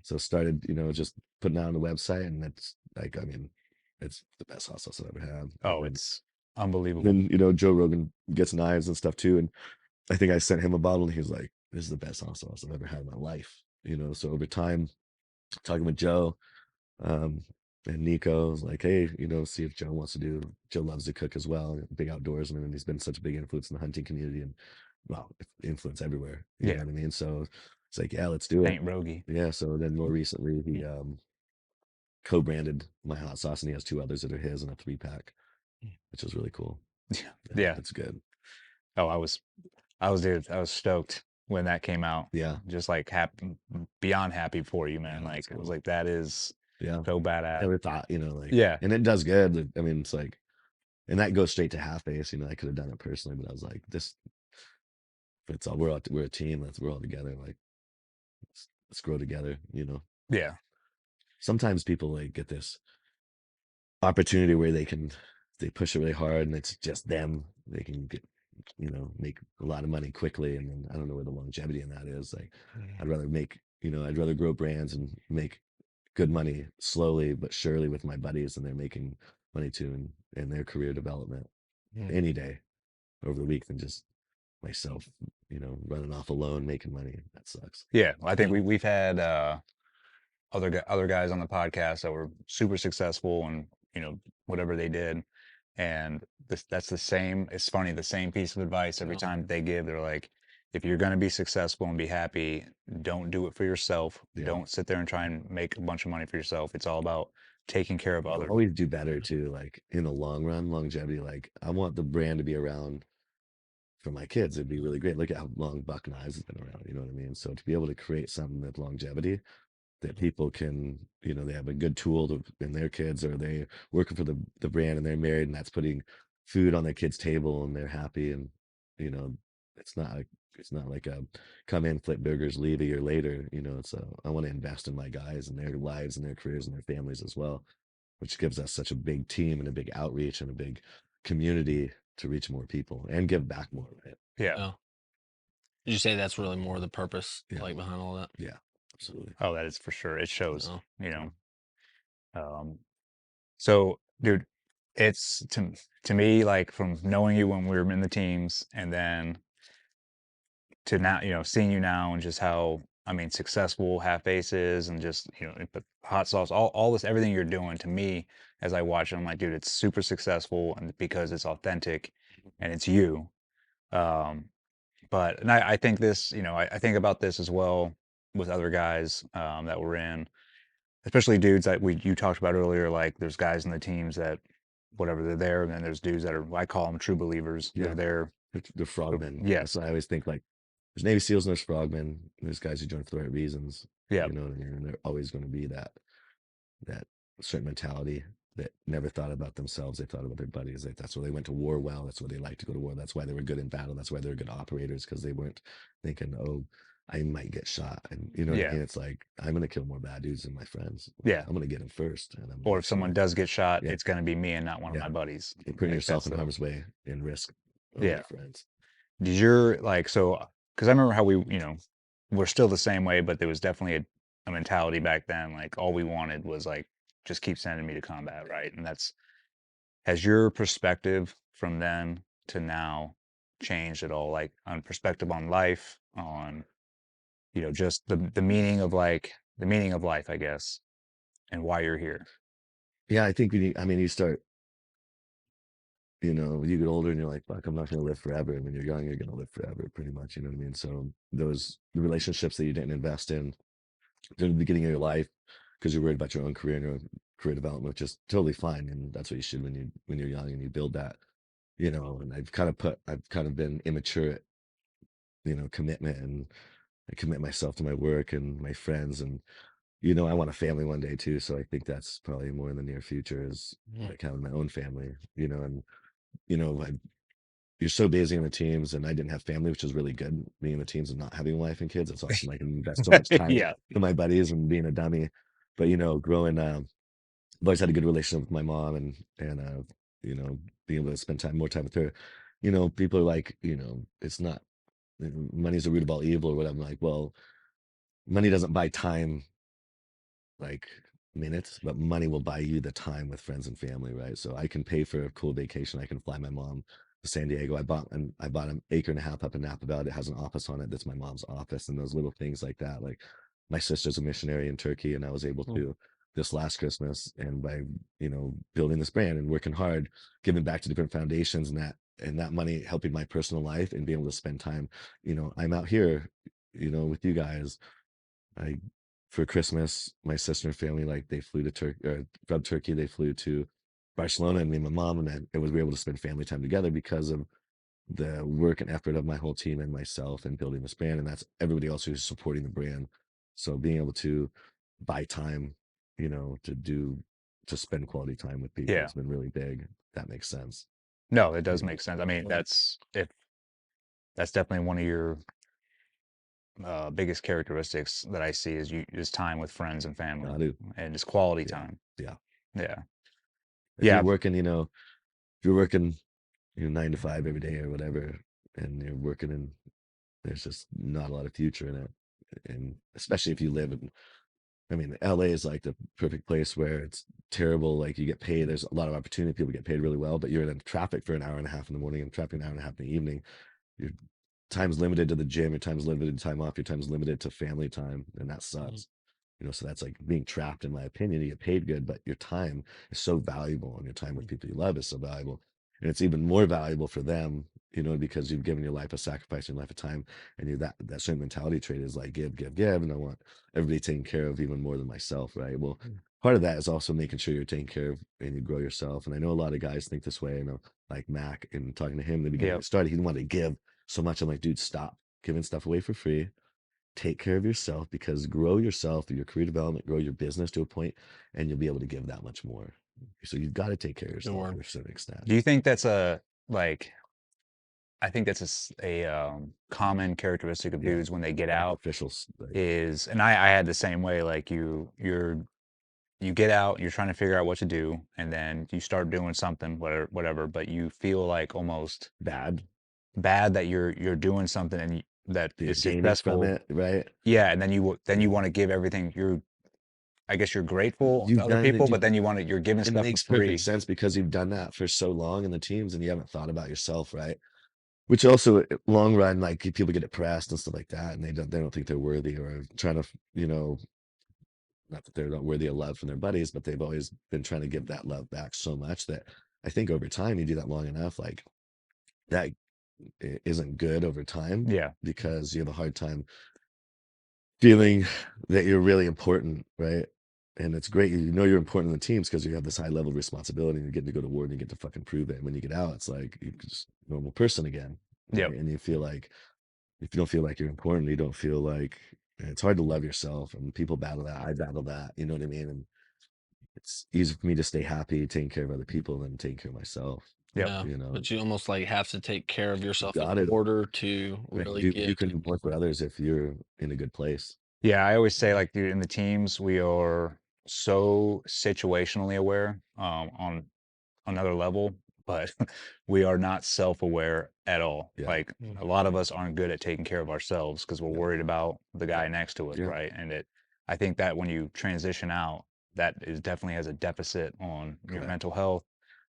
S4: So started, just putting it on the website, and it's like, I mean, it's the best hot sauce I've ever had.
S5: Oh, it's unbelievable.
S4: And Joe Rogan gets knives and stuff too, and I think I sent him a bottle, and he was like, this is the best hot sauce I've ever had in my life. So over time, talking with Joe, and Nico was like, hey, see if Joe wants to do. Joe loves to cook as well, big outdoorsman, and he's been such a big influence in the hunting community, and influence everywhere. You know what I mean? So it's like, yeah, let's do it.
S5: Ain't rogie.
S4: Yeah. So then more recently, co-branded my hot sauce, and he has 2 others that are his in a 3-pack, which is really cool.
S5: Yeah.
S4: It's good.
S5: Oh, I was stoked when that came out.
S4: Yeah,
S5: Just like happy, beyond happy for you, man.
S4: Yeah,
S5: Like
S4: that's
S5: it was
S4: cool.
S5: like that is
S4: yeah.
S5: so badass.
S4: Never thought, like,
S5: Yeah.
S4: and it does good. I mean, it's like, and that goes straight to half base. I could have done it personally, but I was like, this, it's all we're a team. We're all together. Like, let's grow together.
S5: Yeah.
S4: Sometimes people like get this opportunity where they push it really hard, and it's just them. They can get, make a lot of money quickly, and then I don't know where the longevity in that is. Like, I'd rather I'd rather grow brands and make good money slowly but surely with my buddies, and they're making money too in their career development any day over the week than just myself, running off alone making money. That sucks.
S5: Yeah. I think we've had other guys on the podcast that were super successful and whatever they did, and that's the same. It's funny, the same piece of advice every time that they give. They're like, if you're going to be successful and be happy, don't do it for yourself.
S4: Yeah.
S5: Don't sit there and try and make a bunch of money for yourself. It's all about taking care of others.
S4: Always do better too. Like in the long run, longevity. Like I want the brand to be around for my kids. It'd be really great. Look at how long Buck Knives has been around. You know what I mean? So to be able to create something with longevity that people can, they have a good tool in their kids, or they working for the brand and they're married, and that's putting food on their kids' table and they're happy. And, it's not like a come in, flip burgers, leave a year later. I want to invest in my guys and their lives and their careers and their families as well, which gives us such a big team and a big outreach and a big community to reach more people and give back more, right?
S5: Yeah.
S2: Yeah. Did you say that's really more the purpose,
S4: Yeah.
S2: like behind all that?
S4: Yeah, absolutely.
S5: Oh, that is for sure. It shows,
S2: No.
S5: So, dude, it's to me, like, from knowing you when we were in the teams and then to now, seeing you now and just how, I mean, successful Half Ace is, and just, but hot sauce, all this, everything you're doing, to me, as I watch it, I'm like, dude, it's super successful, and because it's authentic and it's you. And I think this, I think about this as well with other guys that we're in, especially dudes that you talked about earlier. Like, there's guys in the teams that whatever, they're there, and then there's dudes that are, I call them true believers.
S4: Yeah.
S5: They're there.
S4: The frogmen.
S5: Yeah.
S4: So I always think, like, there's Navy SEALs and there's frogmen. There's guys who join for the right reasons.
S5: Yeah.
S4: You know what I mean? And they're always going to be that certain mentality that never thought about themselves. They thought about their buddies. That's why they went to war well. That's why they liked to go to war. That's why they were good in battle. That's why they were good operators, because they weren't thinking, oh, I might get shot. And what I mean? It's like, I'm going to kill more bad dudes than my friends.
S5: Yeah.
S4: I'm going to get them first. And
S5: Or if someone does get shot,
S4: Yeah.
S5: it's going to be me and not one of my buddies.
S4: You're putting
S5: Like,
S4: yourself
S5: that's
S4: in harm's way and risk over
S5: Yeah.
S4: your friends.
S5: Did your, like, so, because I remember how we, we're still the same way, but there was definitely a mentality back then. Like, all we wanted was, like, just keep sending me to combat, right? And has your perspective from then to now changed at all? Like, on perspective on life, on, just the meaning of, like, the meaning of life, I guess, and why you're here.
S4: Yeah, I think you start, when you get older and you're like, fuck, I'm not going to live forever. And when you're young, you're going to live forever, pretty much. You know what I mean? So the relationships that you didn't invest in during the beginning of your life, because you're worried about your own career and your own career development, which is totally fine. And that's what you should when you're young and you build that, and I've kind of been immature at, commitment, and I commit myself to my work and my friends, and, I want a family one day too. So I think that's probably more in the near future, is like having my own family, and, you're so busy in the teams, and I didn't have family, which is really good. Being in the teams and not having a wife and kids, it's awesome. I can invest so much time
S5: Yeah.
S4: to my buddies and being a dummy. But growing, I've always had a good relationship with my mom, and being able to spend more time with her. People are like, it's not, money's the root of all evil or whatever. I'm like, well, money doesn't buy time, like minutes, but money will buy you the time with friends and family, right? So I can pay for a cool vacation. I can fly my mom to San Diego. I bought an acre and a half up in Napa Valley that has an office on it. That's my mom's office, and those little things like that. Like, my sister's a missionary in Turkey, and I was able to this last Christmas, and by building this brand and working hard, giving back to different foundations, and that money helping my personal life and being able to spend time. I'm out here, with you guys. I for Christmas, my sister and family, like they flew to Turkey, or from Turkey, they flew to Barcelona, and me and my mom, and then we were able to spend family time together because of the work and effort of my whole team and myself and building this brand, and that's everybody else who's supporting the brand. So being able to buy time, to spend quality time with people
S5: Yeah.
S4: has been really big. That makes sense.
S5: No, it does
S4: Yeah.
S5: make sense. I mean, that's definitely one of your biggest characteristics that I see is time with friends and family,
S4: I do.
S5: and just quality
S4: Yeah.
S5: time.
S4: Yeah.
S5: Yeah.
S4: If
S5: Yeah.
S4: you're working, if you're working, 9 to 5 every day or whatever, and you're working and there's just not a lot of future in it. And especially if you live in, I mean, LA is like the perfect place where it's terrible. Like you get paid, there's a lot of opportunity. People get paid really well, but you're in traffic for an hour and a half in the morning and traffic an hour and a half in the evening. Your time's limited to the gym, your time's limited to time off, your time's limited to family time, and that sucks. So that's like being trapped, in my opinion. You get paid good, but your time is so valuable, and your time with people you love is so valuable. And it's even more valuable for them, because you've given your life a sacrifice, your life a time, and that certain mentality trait is like give, give, give, and I want everybody taken care of even more than myself, right? Well, part of that is also making sure you're taken care of and you grow yourself. And I know a lot of guys think this way. Like Mac, and talking to him in the beginning,
S5: Yep.
S4: it started, he wanted to give so much. I'm like, dude, stop giving stuff away for free. Take care of yourself, because grow yourself through your career development, grow your business to a point, and you'll be able to give that much more. So you've got to take care of yourself
S2: word.
S4: to a certain extent.
S5: Do you think that's I think that's common characteristic of
S4: Yeah.
S5: dudes when they get out
S4: Officials,
S5: is, and I had the same way, like you get out, you're trying to figure out what to do, and then you start doing something, whatever, but you feel like almost
S4: bad
S5: that you're doing something that
S4: you're
S5: is
S4: gaining from
S5: successful.
S4: it, right?
S5: Yeah, and then you want to give everything. I guess you're grateful to
S4: You've
S5: other
S4: done it,
S5: people, but then you're giving
S4: and it
S5: stuff for
S4: makes
S5: free.
S4: perfect sense because you've done that for so long in the teams, and you haven't thought about yourself, right? Which also, long run, like people get depressed and stuff like that, and they don't think they're worthy, or trying to, not that they're not worthy of love from their buddies, but they've always been trying to give that love back so much that I think over time, you do that long enough, like that isn't good over time,
S5: Yeah.
S4: because you have a hard time feeling that you're really important, right? And it's great, you're important in the teams because you have this high level of responsibility, and you're getting to go to war and you get to fucking prove it. And when you get out, it's like you're just a normal person again.
S5: Yep.
S4: Right? And you feel like, if you don't feel like you're important, you don't feel like, it's hard to love yourself, and people battle that. I battle that, you know what I mean? And it's easy for me to stay happy taking care of other people than taking care of myself.
S5: Yep.
S2: Yeah, but you almost like have to take care of yourself
S4: got
S2: in
S4: it.
S2: order to
S4: Right.
S2: really
S4: You
S2: give.
S4: can do more for others if you're in a good place.
S5: Yeah, I always say, like, dude, in the teams, we are so situationally aware on another level, but we are not self-aware at all.
S4: Yeah.
S5: Like, a lot of us aren't good at taking care of ourselves because we're worried about the guy next to us,
S4: Yeah.
S5: right? And I think that when you transition out, that is definitely has a deficit on your
S4: Correct.
S5: mental health.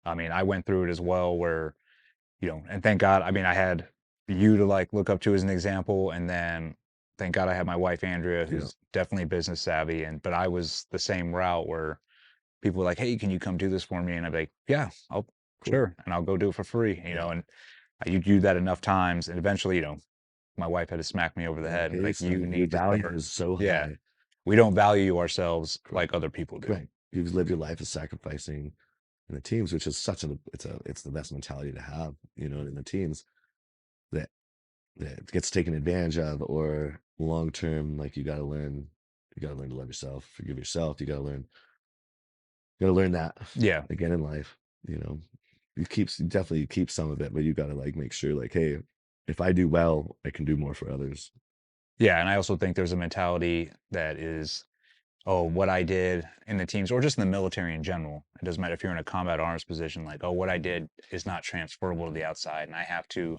S5: I mean, I went through it as well, where, and thank God, I mean, I had you to like look up to as an example, and then thank God I had my wife Andrea, who's definitely business savvy, but I was the same route where people were like, "Hey, can you come do this for me?" And I'd be like, "Yeah, I'll sure," and I'll go do it for free, and you do that enough times, and eventually, my wife had to smack me over the head, and like,
S4: Your
S5: you need to
S4: value
S5: start.
S4: is so high.
S5: Yeah, we don't value ourselves like other people do.
S4: Right. You've lived your life as sacrificing in the teams, which is it's the best mentality to have, in the teams, that gets taken advantage of, or long term, like you got to learn to love yourself, forgive yourself. You got to learn that
S5: Yeah.
S4: again in life. You definitely keep some of it, but you got to like make sure, like, hey, if I do well, I can do more for others.
S5: Yeah, and I also think there's a mentality that is, oh, what I did in the teams or just in the military in general. It doesn't matter if you're in a combat arms position, like, oh, what I did is not transferable to the outside, and I have to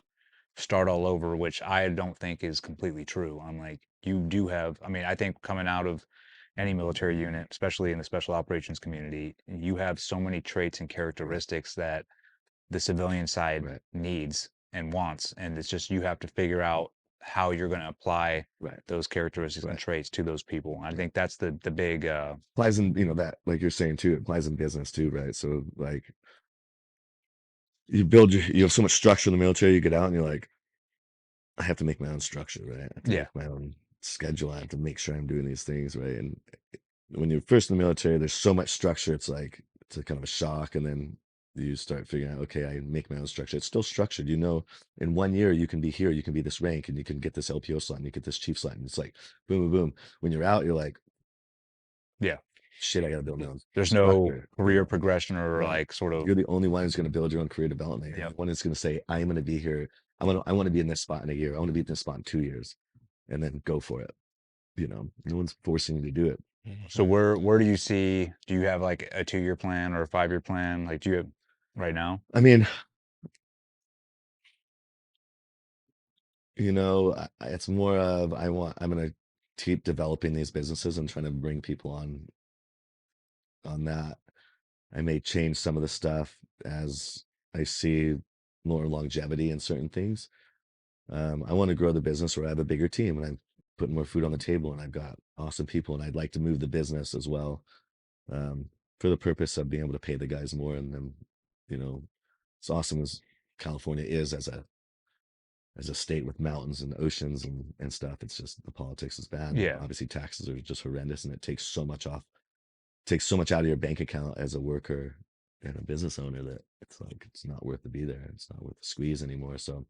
S5: start all over, which I don't think is completely true. I'm like, you do have, I mean, I think coming out of any military unit, especially in the special operations community, you have so many traits and characteristics that the civilian side needs and wants. And it's just, you have to figure out how you're going to apply those characteristics and traits to those people. I think that's the big
S4: applies in, that, like you're saying too, it applies in business too, right? So like you have so much structure in the military, you get out and you're like, I have to make my own structure, right? I have to make my own schedule. I have to make sure I'm doing these things right. And when you're first in the military, there's so much structure. It's a kind of a shock, and then you start figuring out, okay, I make my own structure. It's still structured. You know, in 1 year you can be here, you can be this rank, and you can get this LPO slot, and you get this chief slot, and it's like boom, boom, boom. When you're out, you're like,
S5: Yeah.
S4: shit, I got to build my own
S5: There's no
S4: structure.
S5: career progression or
S4: No.
S5: like sort of.
S4: You're the only one who's going to build your own career development. You're
S5: Yep.
S4: the one who's going to say, I'm going to be here. I want to be in this spot in a year. I want to be in this spot in 2 years, and then go for it. You know, no one's forcing you to do it.
S5: So where do you see? Do you have like a 2-year plan or a 5-year plan? Like, do you have right now?
S4: I mean, you know, it's more of I'm going to keep developing these businesses and trying to bring people on that. I may change some of the stuff as I see more longevity in certain things. I want to grow the business where I have a bigger team and I'm putting more food on the table and I've got awesome people, and I'd like to move the business as well, for the purpose of being able to pay the guys more. And then, you know, as awesome as California is as a state with mountains and oceans and stuff, it's just the politics is bad.
S5: Yeah.
S4: Obviously taxes are just horrendous, and it takes so much out of your bank account as a worker and a business owner that it's like it's not worth to be there. It's not worth the squeeze anymore. So,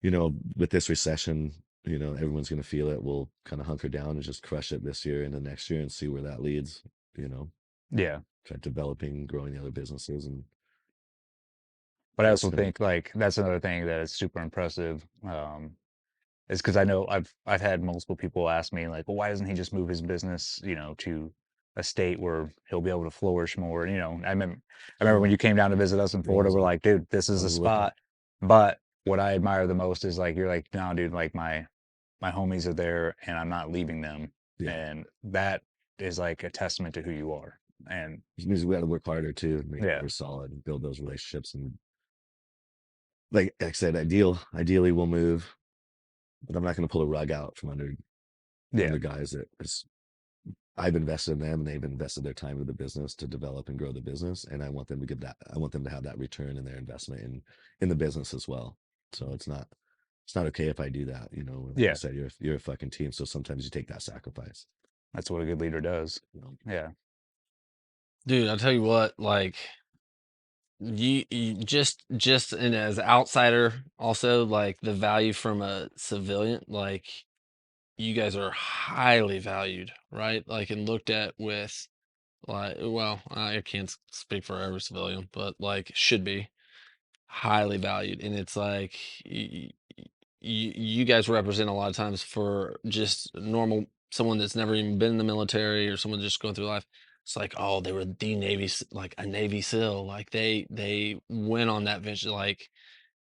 S4: you know, with this recession, you know, everyone's going to feel it. We'll kind of hunker down and just crush it this year into next year and see where that leads. You know,
S5: Yeah.
S4: try developing, growing the other businesses. And
S5: But I
S4: That's
S5: also
S4: gonna-
S5: think like that's another thing that is super impressive. Is because I know I've had multiple people ask me like, well, why doesn't he just move his business, you know, to a state where he'll be able to flourish more? And, you know, I remember when you came down to visit us in Florida, we're like, dude, this is the
S4: was looking.
S5: spot. But what I admire the most is like you're like, no, dude, like my homies are there and I'm not leaving them.
S4: Yeah.
S5: And that is like a testament to who you are. And
S4: Which means we got to work harder too, and make
S5: Yeah.
S4: sure we're solid and build those relationships. And like I said, ideally we'll move, but I'm not going to pull a rug out from under guys that I've invested in them and they've invested their time into the business to develop and grow the business. And I want them to have that return in their investment in the business as well. So it's not okay if I do that. You know, like
S5: Yeah.
S4: you said, you're a fucking team. So sometimes you take that sacrifice.
S5: that's what a good leader does.
S4: You know?
S5: Yeah.
S2: Dude, I'll tell you what, like you just and as outsider, also like the value from a civilian, like you guys are highly valued, right? Like and looked at with like, well, I can't speak for every civilian, but like should be highly valued. And it's like you guys represent a lot of times for just normal someone that's never even been in the military or someone just going through life. It's like, oh, they were the like a Navy SEAL, like they went on that venture, like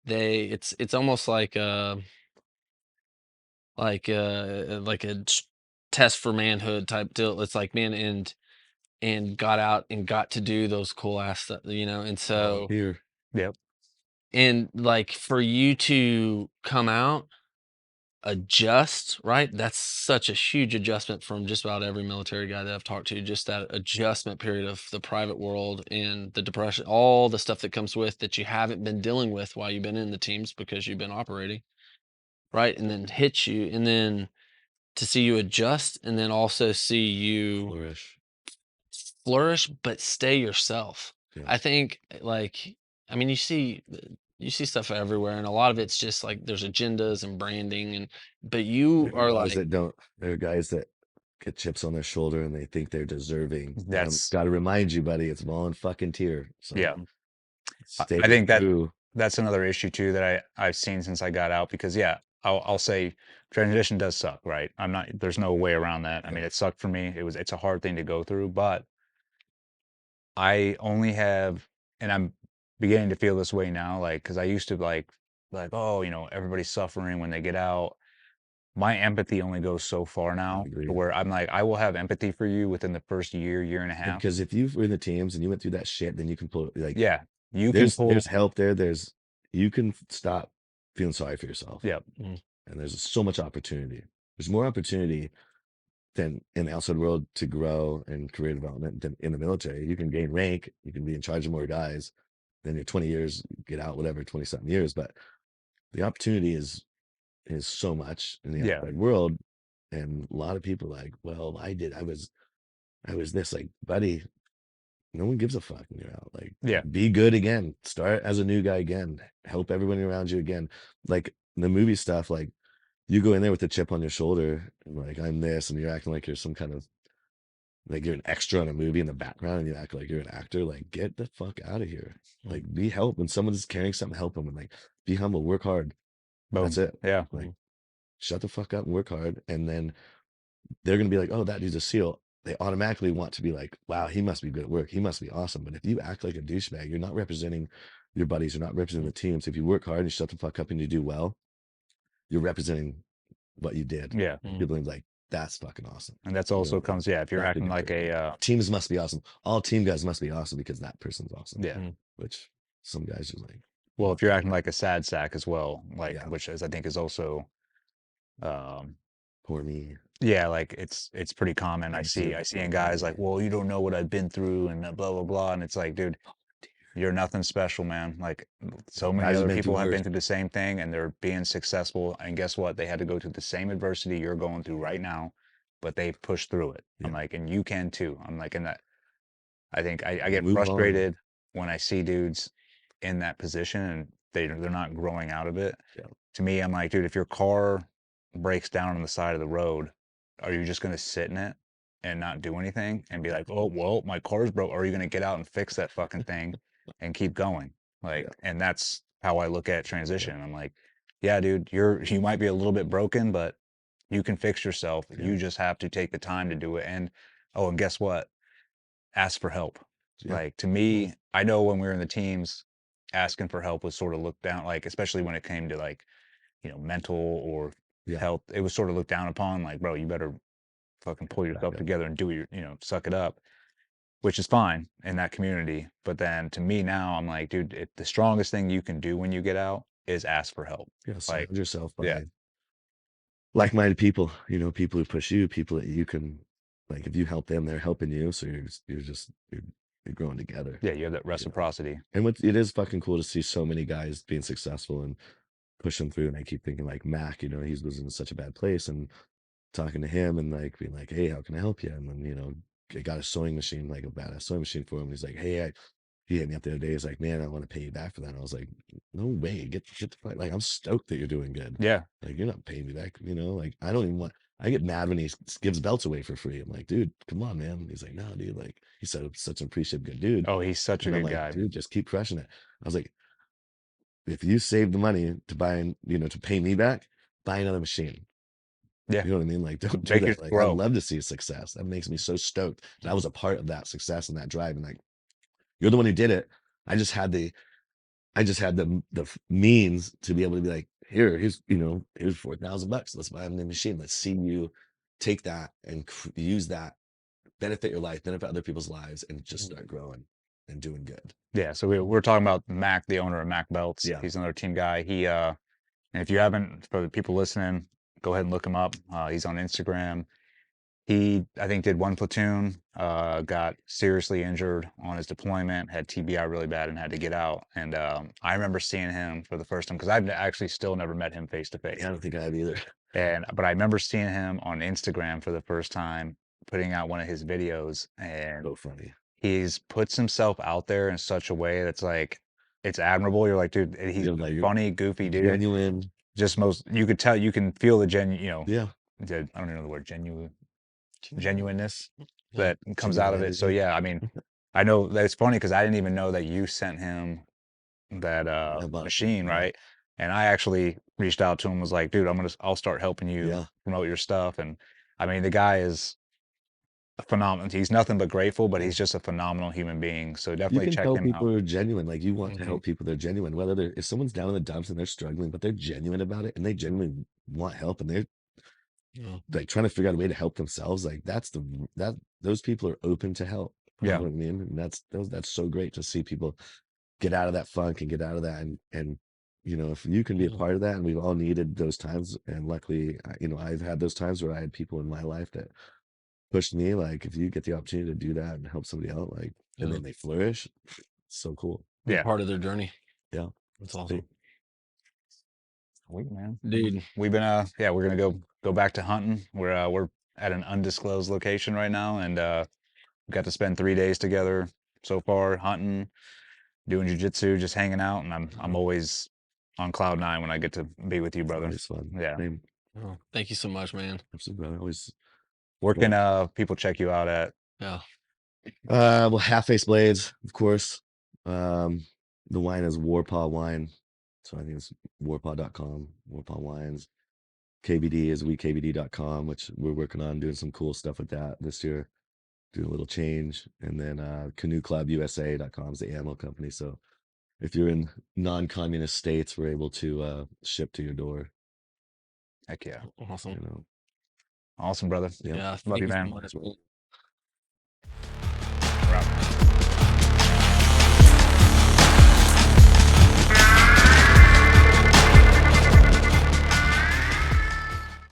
S2: it's almost like a test for manhood type deal. It's like, man, and got out and got to do those cool ass stuff, you know. And so
S4: Here,
S5: Yep.
S2: and like for you to come out, adjust, right? That's such a huge adjustment from just about every military guy that I've talked to. Just that adjustment period of the private world and the depression, all the stuff that comes with that you haven't been dealing with while you've been in the teams because you've been operating, right? And then hits you, and then to see you adjust, and then also see you flourish, but stay yourself.
S4: Yeah.
S2: I think like, I mean, you see stuff everywhere, and a lot of it's just like there's agendas and branding, but you are like,
S4: there are guys that get chips on their shoulder and they think they're deserving.
S5: That's-
S4: got to remind you, buddy, it's volunteer. So
S5: Yeah.
S4: stay
S5: I think
S4: true.
S5: that's another issue too that I've seen since I got out, because I'll say transition does suck, right? There's no way around that. I mean, it sucked for me. It's a hard thing to go through, but I only have, and I'm beginning to feel this way now, like, cause I used to like, oh, you know, everybody's suffering when they get out. My empathy only goes so far now, to where I'm like, I will have empathy for you within the first year and a half.
S4: Because if you were in the teams and you went through that shit, then you can pull there's help there. You can stop feeling sorry for yourself.
S5: Yep.
S4: And there's so much opportunity. There's more opportunity than in the outside world to grow and career development than in the military. You can gain rank, you can be in charge of more guys. Then you're 20 years, get out, whatever, 20 something years. But the opportunity is so much in the outside world. And a lot of people are like, well, I was this, like, buddy, no one gives a fuck when you're out. Like,
S5: Yeah.
S4: be good again. Start as a new guy again. Help everyone around you again. Like the movie stuff, like you go in there with a chip on your shoulder and like, I'm this, and you're acting like you're some kind of, like you're an extra in a movie in the background and you act like you're an actor. Like, get the fuck out of here. Like, be help. When someone's carrying something, help them. And like, be humble, work hard. That's
S5: Boom.
S4: it.
S5: Yeah.
S4: Like, shut the fuck up and work hard. And then they're going to be like, oh, that dude's a SEAL. They automatically want to be like, wow, he must be good at work. He must be awesome. But if you act like a douchebag, you're not representing your buddies. You're not representing the team. So if you work hard and you shut the fuck up and you do well, you're representing what you did.
S5: Yeah.
S4: People are like, that's fucking awesome.
S5: And that's also comes, if you're
S4: that
S5: acting
S4: could be
S5: like
S4: great.
S5: a,
S4: teams must be awesome. All team guys must be awesome because that person's awesome.
S5: yeah.
S4: Which some guys are like,
S5: Well, if you're acting like a sad sack as well, like,
S4: Yeah.
S5: which is, I think is also,
S4: poor me.
S5: yeah, like it's pretty common. I
S4: Me
S5: see
S4: too.
S5: in guys like, well, you don't know what I've been through and blah, blah, blah. And it's like, dude, you're nothing special, man. Like so many
S4: Guys have
S5: other
S4: been through
S5: people have been
S4: worse.
S5: through the same thing and they're being successful. And guess what? They had to go through the same adversity you're going through right now, but they pushed through it. I'm
S4: Yeah.
S5: like, and you can too. I'm like, and that I think I get
S4: Move on.
S5: frustrated when I see dudes in that position and they're not growing out of it.
S4: Yeah.
S5: To me, I'm like, dude, if your car breaks down on the side of the road, are you just going to sit in it and not do anything and be like, oh, well, my car's broke? Or are you going to get out and fix that fucking thing and keep going? Like, and that's how I look at transition. I'm like, yeah, dude, you might be a little bit broken, but you can fix yourself.
S4: Yeah.
S5: You just have to take the time to do it. And oh, and guess what? Ask for help.
S4: Yeah.
S5: Like to me, I know when we were in the teams, asking for help was sort of looked down, like especially when it came to like, mental or
S4: Yeah.
S5: health, it was sort of looked down upon. Like, bro, you better fucking pull yourself together and do your, suck it up, which is fine in that community. But then to me now, I'm like, dude, the strongest thing you can do when you get out is ask for help.
S4: Yeah.
S5: Like,
S4: Surround yourself by
S5: yeah.
S4: like-minded people, people who push you, people that you can, like, if you help them, they're helping you. So you're growing together.
S5: Yeah, you have that reciprocity.
S4: And it is fucking cool to see so many guys being successful and pushing through. And I keep thinking like Mac, he was in such a bad place, and talking to him and like being like, hey, how can I help you? And then, I got a sewing machine, like a badass sewing machine for him. And he's like, hey, he hit me up the other day. He's like, man, I want to pay you back for that. And I was like, no way, get the fuck, like, I'm stoked that you're doing good.
S5: Yeah.
S4: Like, you're not paying me back, like, I don't even I get mad when he gives belts away for free. I'm like, dude, come on, man. And he's like, no, dude, like, he said, such an appreciative good dude.
S5: Oh, he's such a
S4: And I'm
S5: good
S4: like,
S5: guy.
S4: dude, just keep crushing it. I was like, if you save the money to buy, to pay me back, buy another machine.
S5: Yeah.
S4: You know what I mean? Like, don't do
S5: Make
S4: that.
S5: it
S4: Like,
S5: grow.
S4: I love to see success. That makes me so stoked that I was a part of that success and that drive. And like, you're the one who did it. I just had the means to be able to be like, here's $4,000. Let's buy a new machine. Let's see you take that and use that, benefit your life, benefit other people's lives, and just start growing and doing good.
S5: Yeah. So we're talking about Mac, the owner of Mac Belts.
S4: Yeah.
S5: He's another team guy. He, and if you haven't, for the people listening, go ahead and look him up. He's on Instagram. He, I think, did one platoon, got seriously injured on his deployment, had TBI really bad and had to get out. And I remember seeing him for the first time because I've actually still never met him face to face.
S4: Yeah, I don't think I have either.
S5: But I remember seeing him on Instagram for the first time, putting out one of his videos, and
S4: So funny.
S5: he's puts himself out there in such a way that's like, it's admirable. You're like, dude, he's
S4: Like,
S5: funny, goofy dude.
S4: genuine.
S5: Just you could tell, you can feel the genuine,
S4: Yeah.
S5: I don't even know the word, genuineness that comes out of it. So yeah, I mean, I know that it's funny because I didn't even know that you sent him that machine, right? And I actually reached out to him, was like, dude, I'll start helping you promote your stuff. And I mean, the guy is a phenomenal. He's nothing but grateful, but he's just a phenomenal human being. So definitely
S4: you can
S5: check
S4: tell
S5: him
S4: people
S5: out.
S4: are genuine. Like, you want to help people, they're genuine. Whether if someone's down in the dumps and they're struggling, but they're genuine about it and they genuinely want help and they're like trying to figure out a way to help themselves, like those people are open to help. You know what I mean? And that's so great to see people get out of that funk and get out of that. And if you can be a part of that, and we've all needed those times. And luckily, I've had those times where I had people in my life that pushed me. Like, if you get the opportunity to do that and help somebody out, like, and then they flourish, it's so cool.
S2: Be part of their journey.
S4: Yeah.
S2: That's awesome.
S5: Sweet, man.
S2: Dude.
S5: We've been yeah, we're gonna go back to hunting. We're at an undisclosed location right now, and we got to spend 3 days together so far hunting, doing jujitsu, just hanging out, and I'm always on cloud 9 when I get to be with you, brother.
S4: Always fun.
S5: Yeah.
S4: Same.
S2: Oh, thank you so much, man.
S4: Absolutely, brother. Always.
S5: Where can people check you out at?
S2: Yeah.
S4: Well, Half Face Blades, of course. The wine is War Paw Wine, so I think it's warpaw.com. War Paw Wines. KBD is wekbd.com, which we're working on doing some cool stuff with that this year. Doing a little change, and then canoeclubusa.com is the ammo company. So if you're in non-communist states, we're able to ship to your door.
S5: Heck yeah.
S2: Awesome.
S4: You know,
S5: Awesome, brother.
S4: yeah.
S2: Yeah.
S5: Love
S2: thank
S5: you,
S2: so
S5: man.
S2: much, man.
S5: Right.